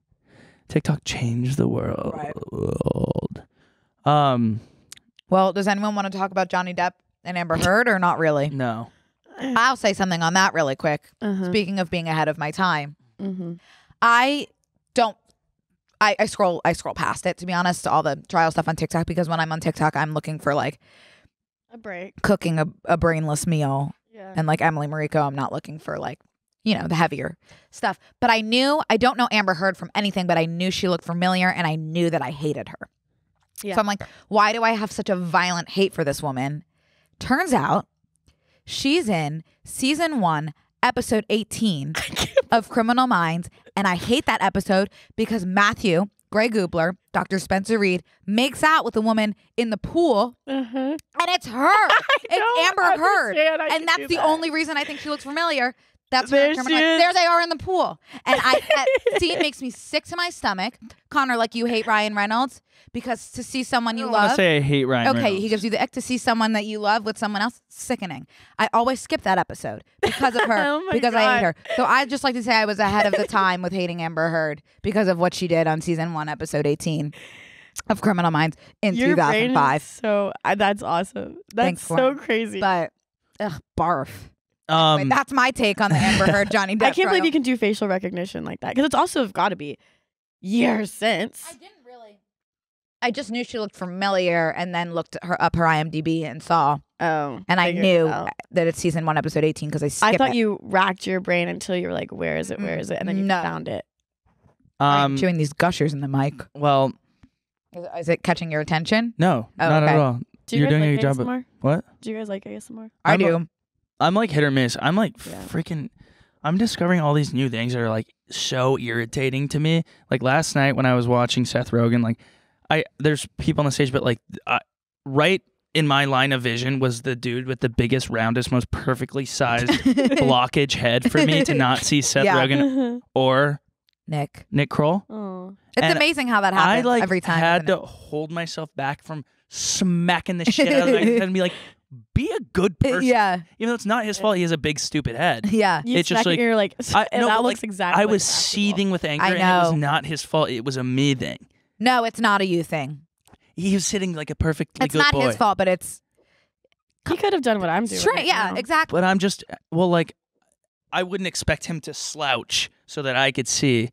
TikTok changed the world. Well, does anyone want to talk about Johnny Depp and Amber Heard or not really? No. I'll say something on that really quick. Uh-huh. Speaking of being ahead of my time, Mm-hmm. I scroll past it, to be honest, all the trial stuff on TikTok, because when I'm on TikTok, I'm looking for like A break. cooking a brainless meal. Yeah. And like Emily Mariko, I'm not looking for like, you know, the heavier stuff. But I don't know Amber Heard from anything, but I knew she looked familiar and I knew that I hated her. Yeah. So I'm like, why do I have such a violent hate for this woman? Turns out she's in season 1, episode 18 of Criminal Minds. And I hate that episode because Matthew, Gray Goobler, Dr. Spencer Reed, makes out with a woman in the pool. Uh-huh. And it's her. It's Amber Heard. And that's the only reason I think she looks familiar. That's There where she is. there they are in the pool. And that scene makes me sick to my stomach. Connor, like you hate Ryan Reynolds because to see someone you I don't want to love. say I hate Ryan Okay, Reynolds. he gives you the ick to see someone that you love with someone else. Sickening. I always skip that episode because of her. Oh my because I hate God. her. So I just like to say I was ahead of the time with hating Amber Heard because of what she did on season 1, episode 18 of Criminal Minds in Your brain is 2005. so that's awesome. That's Thanks, so Lauren. crazy. But barf. Anyway, that's my take on the Amber Heard Johnny Depp I can't believe trial. you can do facial recognition like that because it's also got to be years since. I didn't really. I just knew she looked familiar, and then looked her IMDb and saw, Oh, and I figured it knew out. that it's season 1, episode 18 because I skipped I thought it. you racked your brain until you were like, "Where is it? Where is it?" And then you No. found it. I'm chewing these gushers in the mic. Well, Is it catching your attention? no, Oh, not okay. at all. Do you You're guys doing like a good job. ASMR? What? Do you guys like ASMR? I do. I'm like hit or miss. I'm like Yeah. freaking. I'm discovering all these new things that are like so irritating to me. Like last night when I was watching Seth Rogen, like there's people on the stage, but like right in my line of vision was the dude with the biggest, roundest, most perfectly sized blockage head for me to not see Seth Rogen or Nick Kroll. Oh. It's And amazing how that happens I like every time. had isn't to hold myself back from smacking the shit out of my head and be like, be a good it? person. Yeah. Even though it's not his fault, he has a big stupid head. Yeah. You It's just smack it, like- you're like, I- and no, that but, looks like, exactly I like was basketball. seething with anger, I and it was know. not his fault. It was a me thing. No, it's not a you thing. He was sitting like a perfectly It's good not boy. his fault, but it's He could have done what I'm doing. straight. right Yeah, now. exactly. But I'm just, well, like, I wouldn't expect him to slouch so that I could see.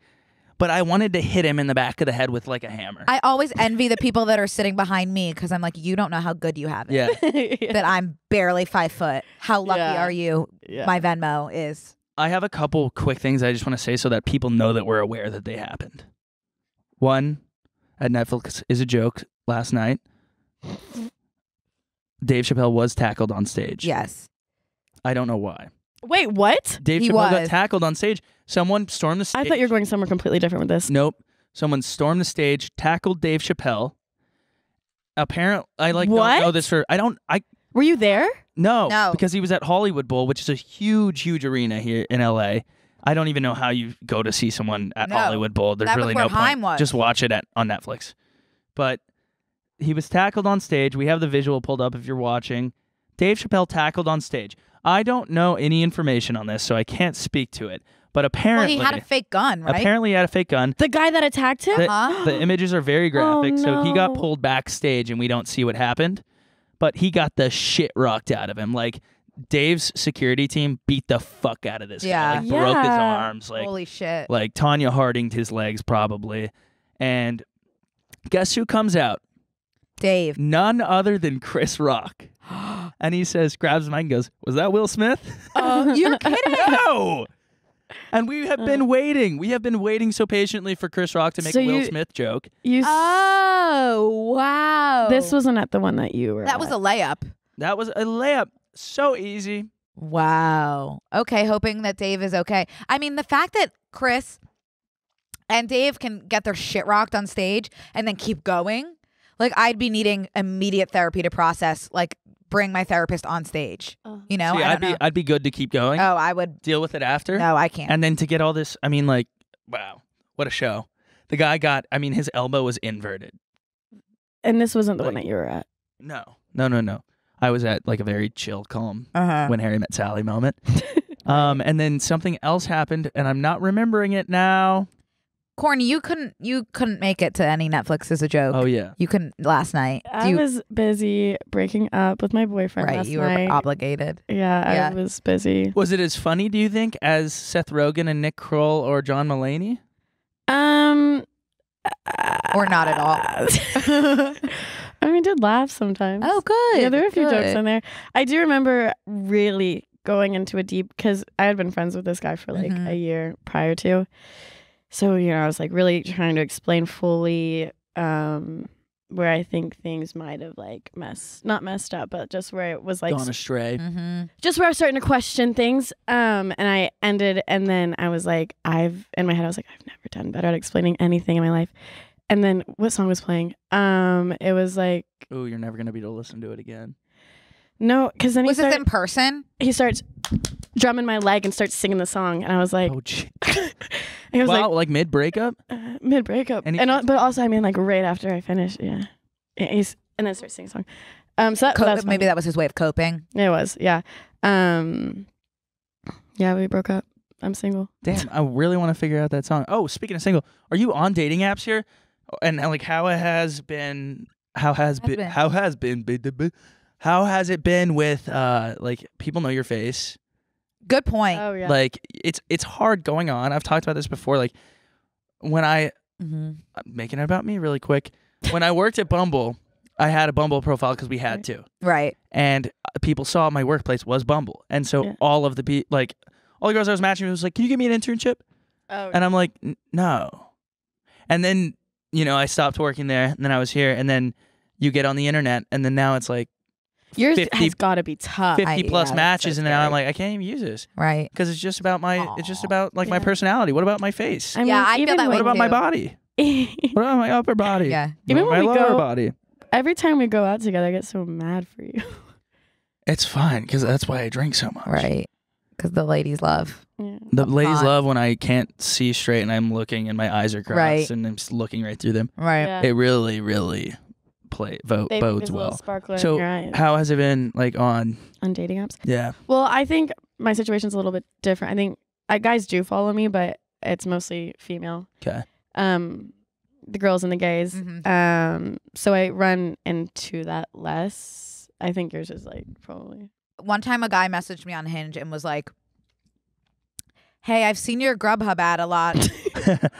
But I wanted to hit him in the back of the head with like a hammer. I always envy the people that are sitting behind me because I'm like, you don't know how good you have it. yeah. That I'm barely 5 foot. How lucky Yeah. are you? Yeah. My Venmo is. I have a couple quick things I just want to say so that people know that we're aware that they happened. One, at Netflix is a joke last night. Dave Chappelle was tackled on stage. Yes. I don't know why. Wait, what? Dave He Chappelle got was. tackled on stage. Someone stormed the stage. I thought you were going somewhere completely different with this. Nope. Someone stormed the stage, tackled Dave Chappelle. Apparently, I like don't know What? this for. I Were you there? No. because he was at Hollywood Bowl, which is a huge arena here in LA. I don't even know how you go to see someone at No. Hollywood Bowl. There's That was really where no point. Haim was. Just watch it on Netflix. But he was tackled on stage. We have the visual pulled up if you're watching. Dave Chappelle tackled on stage. I don't know any information on this, so I can't speak to it. But Well, apparently, he had a fake gun, right? apparently he had a fake gun. The guy that attacked him? Huh? The images are very graphic, so he got no. pulled backstage and we don't see what happened. But he got the shit rocked out of him. Like Dave's security team beat the fuck out of this Yeah. guy. Like, broke his Yeah. arms. Holy shit. Like Tanya Hardinged his legs probably. And guess who comes out? Dave. None other than Chris Rock. And he says, grabs the mic and goes, "Was that Will Smith?" You're kidding. No. And we have been waiting. We have been waiting so patiently for Chris Rock to make So a Will you- Smith joke. You Oh, wow. This wasn't at the one that you were That was at. a layup. That was a layup. So easy. Wow. Okay, hoping that Dave is okay. I mean, the fact that Chris and Dave can get their shit rocked on stage and then keep going, like I'd be needing immediate therapy to process, like bring my therapist on stage. You know? See, I don't know. I'd be good to keep going. Oh, I would. Deal with it after. No, I can't. And then to get all this, I mean, like, wow, what a show. The guy got, I mean, his elbow was inverted. And this wasn't the one Like- that you were at. No. I was at like a very chill, calm Uh-huh. when Harry met Sally moment. And then something else happened, and I'm not remembering it now. Courtney, you couldn't make it to any Netflix as a joke. Oh yeah. You couldn't last night. I was busy breaking up with my boyfriend right. last You were night. obligated. Yeah, Yeah. I was busy. Was it as funny, do you think, as Seth Rogen and Nick Kroll or John Mulaney? Or not at all. I mean, did laugh sometimes. Oh, good. Yeah, there were a few jokes good. in there. I do remember really going into a deep, because I had been friends with this guy for like Mhm. a year prior to. So, you know, I was like really trying to explain fully where I think things might have like not messed up, but just where it was like Gone astray. Mm-hmm. just where I was starting to question things. And I ended, and then I was like, in my head, I was like, I've never done better at explaining anything in my life. And then what song was playing? It was like, Oh, you're never gonna be able to listen to it again. no, because then Was this in person? he starts drumming my leg and starts singing the song. And I was like, Oh, gee. he was Wow, like mid breakup. mid breakup. And But also, I mean, like right after I finished. Yeah. And then starts singing a song. So that's Maybe that was his way of coping. It was. Yeah. Yeah, we broke up. I'm single. Damn, I really want to figure out that song. Oh, speaking of single, are you on dating apps here? And like, how has it been with like people know your face? Good point. Oh, yeah. Like it's hard going on. I've talked about this before. Like when I'm making it about me really quick. When I worked at Bumble, I had a Bumble profile because we had to, Right. and people saw my workplace was Bumble, and so Yeah. all of the all the girls I was matching with was like, "Can you give me an internship?" Oh, And I'm like, "No." And then, I stopped working there, and then I was here, and then you get on the internet, and then now it's like Yours 50 has got to be tough. 50 plus that's matches, so and now I'm scary. like, I can't even use this Right. because it's just about my it's just about like my Yeah. personality. What about my face? I mean, Yeah, I feel even that way What about my too. body? What about my upper body? Yeah. Even What when about we my lower go- body. every time we go out together, I get so mad for you. It's fine because that's why I drink so much. Right. Because the ladies love. Yeah. The ladies on. love when I can't see straight and I'm looking and my eyes are crossed Right. and I'm just looking right through them. Right. Yeah. It really, really They bodes there's a little well. sparkler in So your eyes. how has it been like on? On dating apps? Yeah. Well, I think my situation's a little bit different. I think guys do follow me, but it's mostly female. Okay. The girls and the gays. Mhm. So I run into that less. I think yours is like probably. One time a guy messaged me on Hinge and was like, "Hey, I've seen your Grubhub ad a lot.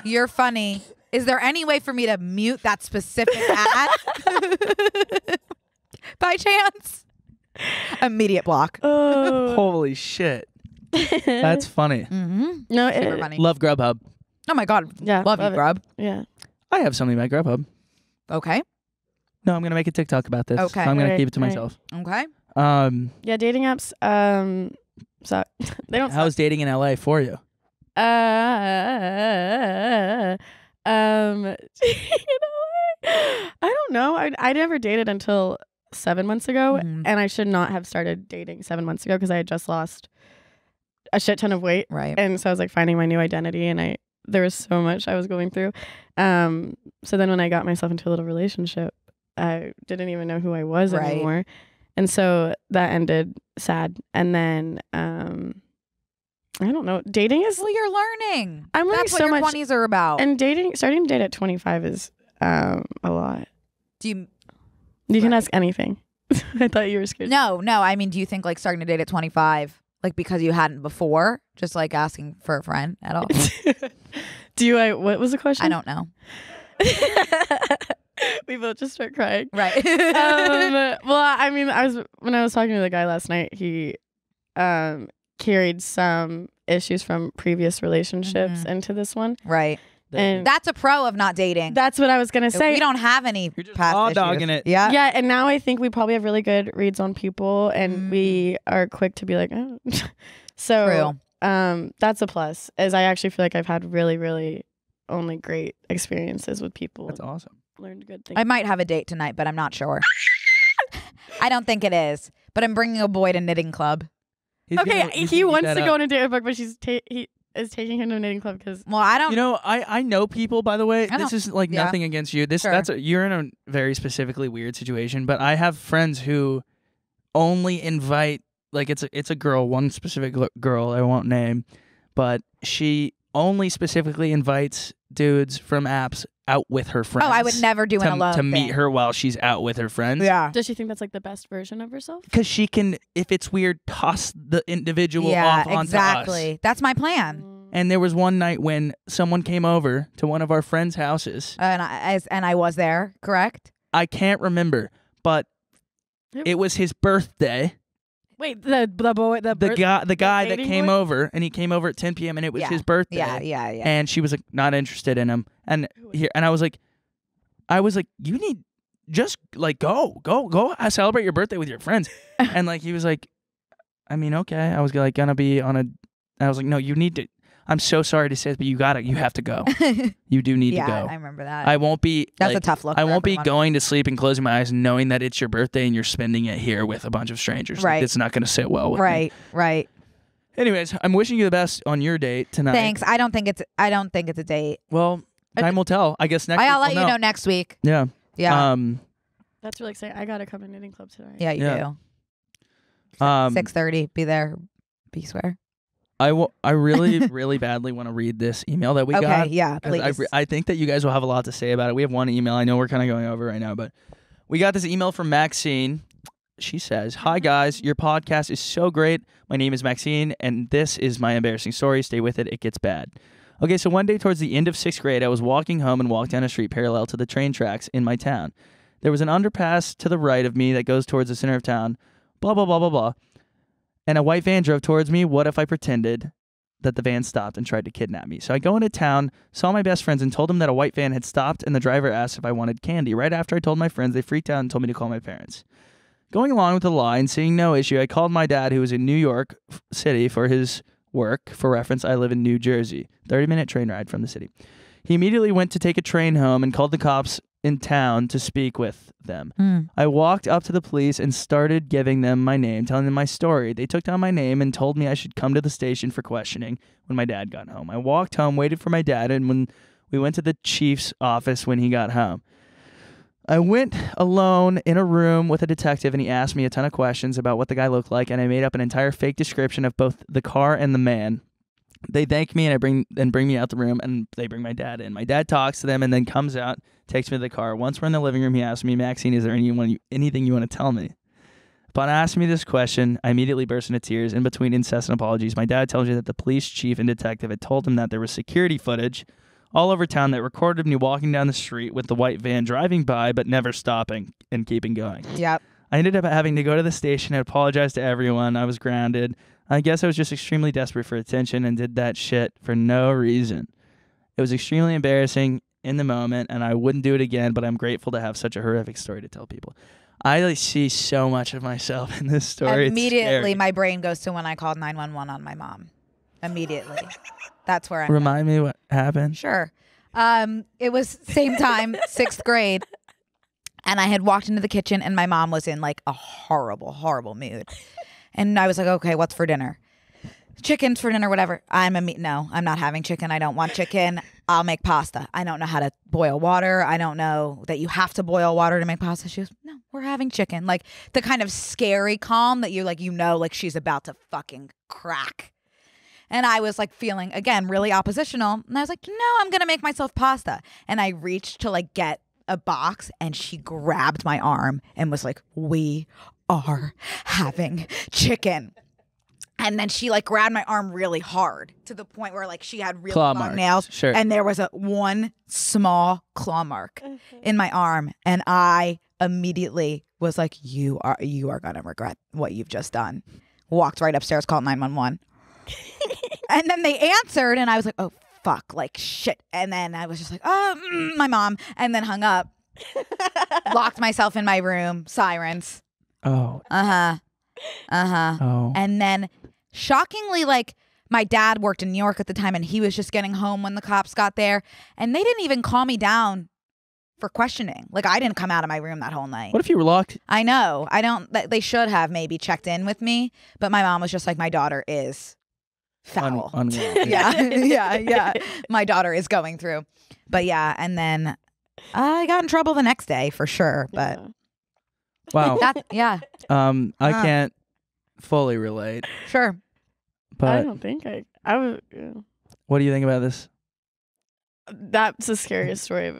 You're funny. Is there any way for me to mute that specific ad? By chance?" Immediate block. Oh Holy shit. That's funny. Mm-hmm. no, Super funny. Love Grubhub. Oh my God. Yeah, Love you, love it. Grub. Yeah. I have something about Grubhub. Okay. No, I'm gonna make a TikTok about this. Okay. So I'm gonna Right, keep it to right. myself. Okay. Yeah, dating apps suck. They don't How's dating in LA for you? you know, I don't know. I never dated until 7 months ago, Mhm. and I should not have started dating 7 months ago because I had just lost a shit ton of weight, Right. and so I was like finding my new identity, and there was so much I was going through. So then when I got myself into a little relationship, I didn't even know who I was Right. anymore, and so that ended sad. And then I don't know. Dating is Well, you're learning. I'm learning That's what so your much. 20s are about. And starting to date at 25 is a lot. Do you? You can Right. ask anything. I thought you were scared. No. I mean, do you think like starting to date at 25, like because you hadn't before, just like asking for a friend at all? What was the question? I don't know. We both just start crying. Right. Well, I mean, when I was talking to the guy last night, he carried some issues from previous relationships into this one. Right. And That's a pro of not dating. that's what I was gonna say. We don't have any You're just past raw issues. dogging it. Yeah. Yeah, and now I think we probably have really good reads on people, and we are quick to be like, oh. So that's a plus. As I actually feel like I've had really, really only great experiences with people. That's and awesome. learned good things. I might have a date tonight, but I'm not sure. I don't think it is. But I'm bringing a boy to knitting club. He's Okay, gonna- he's he gonna eat wants that to up. go on a date with Brooke, but he is taking him to a knitting club because Well, I don't. You know, I know people, by the way. I This don't- is like yeah. nothing against you. Sure. You're in a very specifically weird situation, but I have friends who only invite, like it's a girl, one specific girl I won't name, but she only specifically invites dudes from apps out with her friends. Oh, I would never do an alone to meet thing. her while she's out with her friends. Yeah. does she think that's like the best version of herself? Because she can, if it's weird, toss the individual Yeah, off onto exactly. us. That's my plan. And there was one night when someone came over to one of our friends' houses. And I was there, correct? I can't remember, but it was his birthday. Wait, the boy, the The guy that dating came boy? over, and he came over at 10 p.m. and it was Yeah. his birthday. Yeah. And she was like not interested in him. And I was like, you need just like go celebrate your birthday with your friends. And like he was like, I mean, okay. I was like gonna be on a. I was like, no, you need to. I'm so sorry to say this, but you have to go. You do need to Yeah, go. I remember that. I won't be. That's like, a tough look. I for won't be everyone. going to sleep and closing my eyes knowing that it's your birthday and you're spending it here with a bunch of strangers. Like, Right. it's not going to sit well with me. Right. Anyways, I'm wishing you the best on your date tonight. Thanks. I don't think it's a date. Well, time will tell. I guess next week I'll let we'll you know next week. Yeah. Yeah. That's really exciting. I gotta come to knitting club tonight. Yeah, you yeah. do. Um, 6:30. Be there. Be square. I really, really badly want to read this email that we Okay. got. Yeah. 'Cause Please. I think that you guys will have a lot to say about it. We have one email. I know we're kind of going over right now, but we got this email from Maxine. She says, "Hi guys, your podcast is so great. My name is Maxine, and this is my embarrassing story. Stay with it. It gets bad." Okay, so one day towards the end of 6th grade, I was walking home and walked down a street parallel to the train tracks in my town. There was an underpass to the right of me that goes towards the center of town. Blah blah blah blah blah. And a white van drove towards me. What if I pretended that the van stopped and tried to kidnap me. So I go into town, saw my best friends, and told them that a white van had stopped, and the driver asked if I wanted candy. Right after I told my friends, they freaked out and told me to call my parents. Going along with the lie and seeing no issue, I called my dad, who was in New York City for his work. For reference, I live in New Jersey, 30-minute train ride from the city. He immediately went to take a train home and called the cops in town to speak with them. I walked up to the police and started giving them my name, telling them my story. They took down my name and told me I should come to the station for questioning when my dad got home. I walked home, waited for my dad, and when we went to the chief's office when he got home. I went alone in a room with a detective, and he asked me a ton of questions about what the guy looked like, and I made up an entire fake description of both the car and the man. They thank me, and I bring me out the room, and they bring my dad in. My dad talks to them and then comes out, takes me to the car. Once we're in the living room, he asks me, Maxine, is there anything you want to tell me? Upon asking me this question, I immediately burst into tears. In between incessant apologies, my dad tells me that the police chief and detective had told him that there was security footage all over town that recorded me walking down the street with the white van driving by but never stopping and keeping going. Yep. I ended up having to go to the station and apologize to everyone. I was grounded. I guess I was just extremely desperate for attention and did that shit for no reason. It was extremely embarrassing in the moment, and I wouldn't do it again, but I'm grateful to have such a horrific story to tell people. I see so much of myself in this story. Immediately, my brain goes to when I called 911 on my mom. Immediately. That's where I'm Remind me what happened. Sure. It was same time, 6th grade, and I had walked into the kitchen, and my mom was in like a horrible, horrible mood. And I was like, okay, what's for dinner? Chicken's for dinner, whatever. No, I'm not having chicken. I don't want chicken. I'll make pasta. I don't know how to boil water. I don't know that you have to boil water to make pasta. She goes, no, we're having chicken. Like the kind of scary calm that you're like, like she's about to fucking crack. And I was like feeling, again, really oppositional. And I was like, no, I'm going to make myself pasta. And I reached to like get a box, and she grabbed my arm and was like, we are having chicken. And then she like grabbed my arm really hard to the point where like she had really long nails. Sure. And there was one small claw mark in my arm. And I immediately was like, you are going to regret what you've just done. Walked right upstairs, called 911. And then they answered, and I was like, oh, fuck, like shit. And then I was just like, oh, my mom. And then hung up. Locked myself in my room. Sirens. Oh. Oh. And then shockingly, like my dad worked in New York at the time, and he was just getting home when the cops got there, and they didn't even call me down for questioning. Like I didn't come out of my room that whole night. What if you were locked? I know. They should have maybe checked in with me, but my mom was just like, my daughter is foul. Yeah. My daughter is going through. But yeah, and then I got in trouble the next day for sure. But wow. Yeah. I can't fully relate. Sure. But I don't think I would. What do you think about this? That's the scariest story.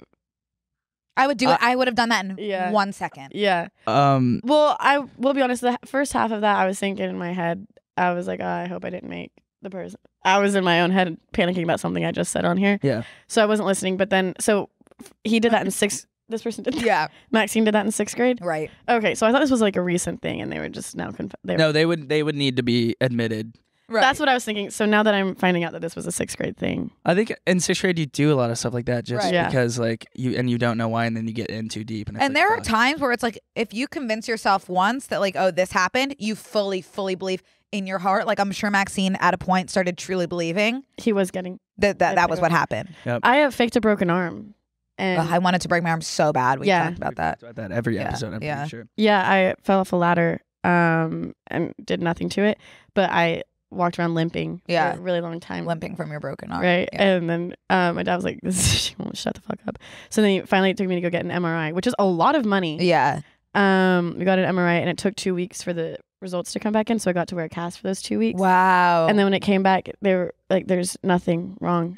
I would do it. I would have done that in 1 second. Yeah. Well, I will be honest. The first half of that, I was thinking in my head, I was like, I hope I didn't make the person. I was in my own head panicking about something I just said on here. Yeah. So I wasn't listening. But then, so he did that in 6th. This person did that. Yeah. Maxine did that in 6th grade. Right. Okay. So I thought this was like a recent thing, and they were just now No, they would need to be admitted. Right. That's what I was thinking. So now that I'm finding out that this was a 6th grade thing, I think in 6th grade you do a lot of stuff like that just Right. because like you don't know why, and then you get in too deep. And, it's And like, there are fuck. times where it's like, if you convince yourself once that like, oh, this happened, you fully believe in your heart. Like I'm sure Maxine at a point started truly believing he was getting. that was what happened. Yep. I have faked a broken arm, and I wanted to break my arm so bad. We talked about that. Talked about that every Yeah, episode. I'm yeah. pretty sure. yeah, I fell off a ladder and did nothing to it, but I walked around limping for a really long time. Limping from your broken arm. Right. Yeah. And then my dad was like, she won't shut the fuck up. So then he finally took me to go get an MRI, which is a lot of money. Yeah. We got an MRI, and it took 2 weeks for the results to come back in. So I got to wear a cast for those 2 weeks. Wow. And then when it came back, they were like, there's nothing wrong.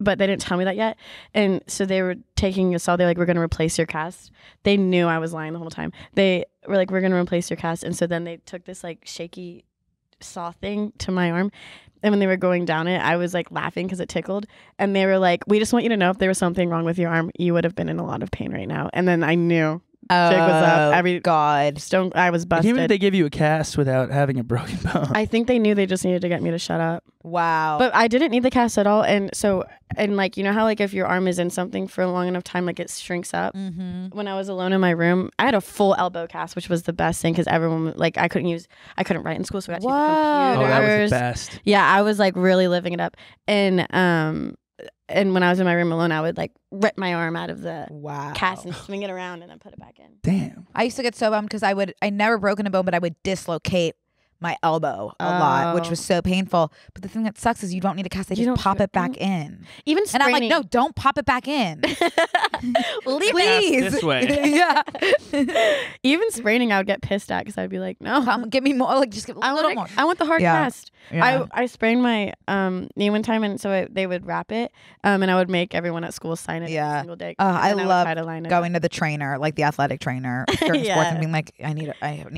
But they didn't tell me that yet. And so they were taking us all. They're like, we're going to replace your cast. They knew I was lying the whole time. They were like, we're going to replace your cast. And so then they took this like shaky saw thing to my arm. And when they were going down it, I was like laughing because it tickled. And they were like, we just want you to know if there was something wrong with your arm, you would have been in a lot of pain right now. And then I knew Jake was up. God. I was busted. Even if they give you a cast without having a broken bone. I think they knew they just needed to get me to shut up. Wow. But I didn't need the cast at all. And so, and like, you know how like if your arm is in something for a long enough time, like it shrinks up. When I was alone in my room, I had a full elbow cast, which was the best thing because everyone, like I couldn't write in school, so I had to use the Oh, computers. that was the best. Yeah, I was like really living it up. And when I was in my room alone, I would like rip my arm out of the cast and swing it around and then put it back in. Damn. I used to get so bummed because I never broken a bone, but I would dislocate my elbow a lot, which was so painful. But the thing that sucks is you don't need a cast; they just pop it back in. Even and I'm like, no, don't pop it back in. Leave Please. This way. Yeah. Even spraining, I would get pissed at because I'd be like, no, Give me more. Like, just give a little more. I want the hard cast. Yeah. I sprained my knee one time, and so they would wrap it, and I would make everyone at school sign it every single day. I love going to to the trainer, like the athletic trainer during sports, and being like, I need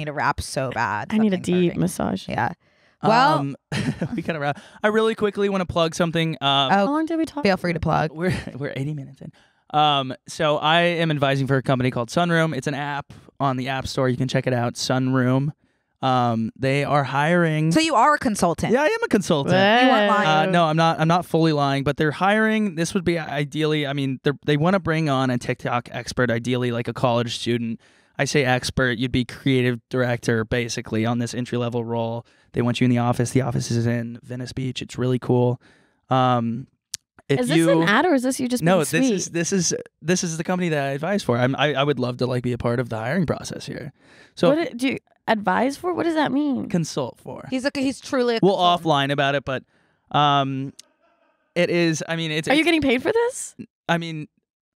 a wrap so bad. I need a Something's deep hurting. massage. Yeah. Well, we gotta wrap. I really quickly want to plug something. How long did we talk? Feel free to plug. We're 80 minutes in. So I am advising for a company called Sunroom. It's an app on the App Store. You can check it out. Sunroom. They are hiring. So you are a consultant. Yeah, I am a consultant. You weren't lying. No, I'm not. I'm not fully lying. But they're hiring. This would be ideally. I mean, they want to bring on a TikTok expert. Ideally, like a college student. I say expert. You'd be creative director basically on this entry level role. They want you in the office. The office is in Venice Beach. It's really cool. Is this an ad or is this you just being sweet? this is the company that I advise for. I would love to like be a part of the hiring process here. So what do you advise for? What does that mean? Consult for. He's truly a We'll consultant. offline about it, but it is. I mean, it's. Are you getting paid for this? I mean,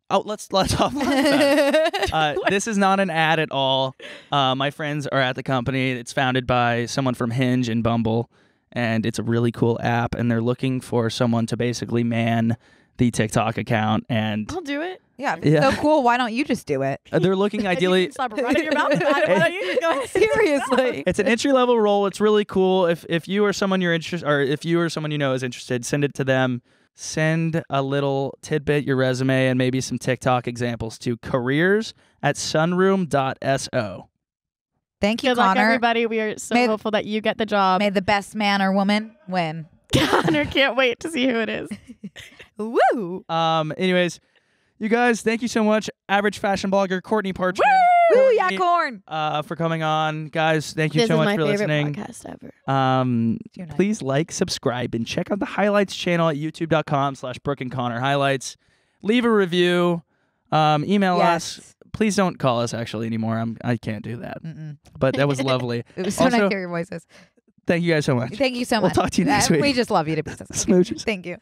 let's offline about it. This is not an ad at all. My friends are at the company. It's founded by someone from Hinge and Bumble. And it's a really cool app, and they're looking for someone to basically man the TikTok account. And I'll do it. Yeah, if it's so cool. Why don't you just do it? They're looking ideally. Stop running your mouth. Why don't you just go ahead? Seriously, it's an entry level role. It's really cool. If you or someone you're interested, or if you or someone you know is interested, send it to them. Send a little tidbit, your resume, and maybe some TikTok examples to careers@sunroom.so. Thank you, Good luck, Connor. everybody. We are so hopeful that you get the job. May the best man or woman win. Connor can't wait to see who it is. Woo! Anyways, you guys, thank you so much. Average fashion blogger Courtney Parchman. Woo! Yeah, corn. For coming on, guys. Thank you This so is much my for favorite listening. podcast ever. Please like, subscribe, and check out the highlights channel at youtube.com/Brooke and Connor highlights. Leave a review. Email us. Please don't call us actually anymore. I can't do that. But that was lovely. It was so nice to hear your voices. Thank you guys so much. Thank you so much. We'll talk to you next week. We just love you to pieces. Smooches. Thank you.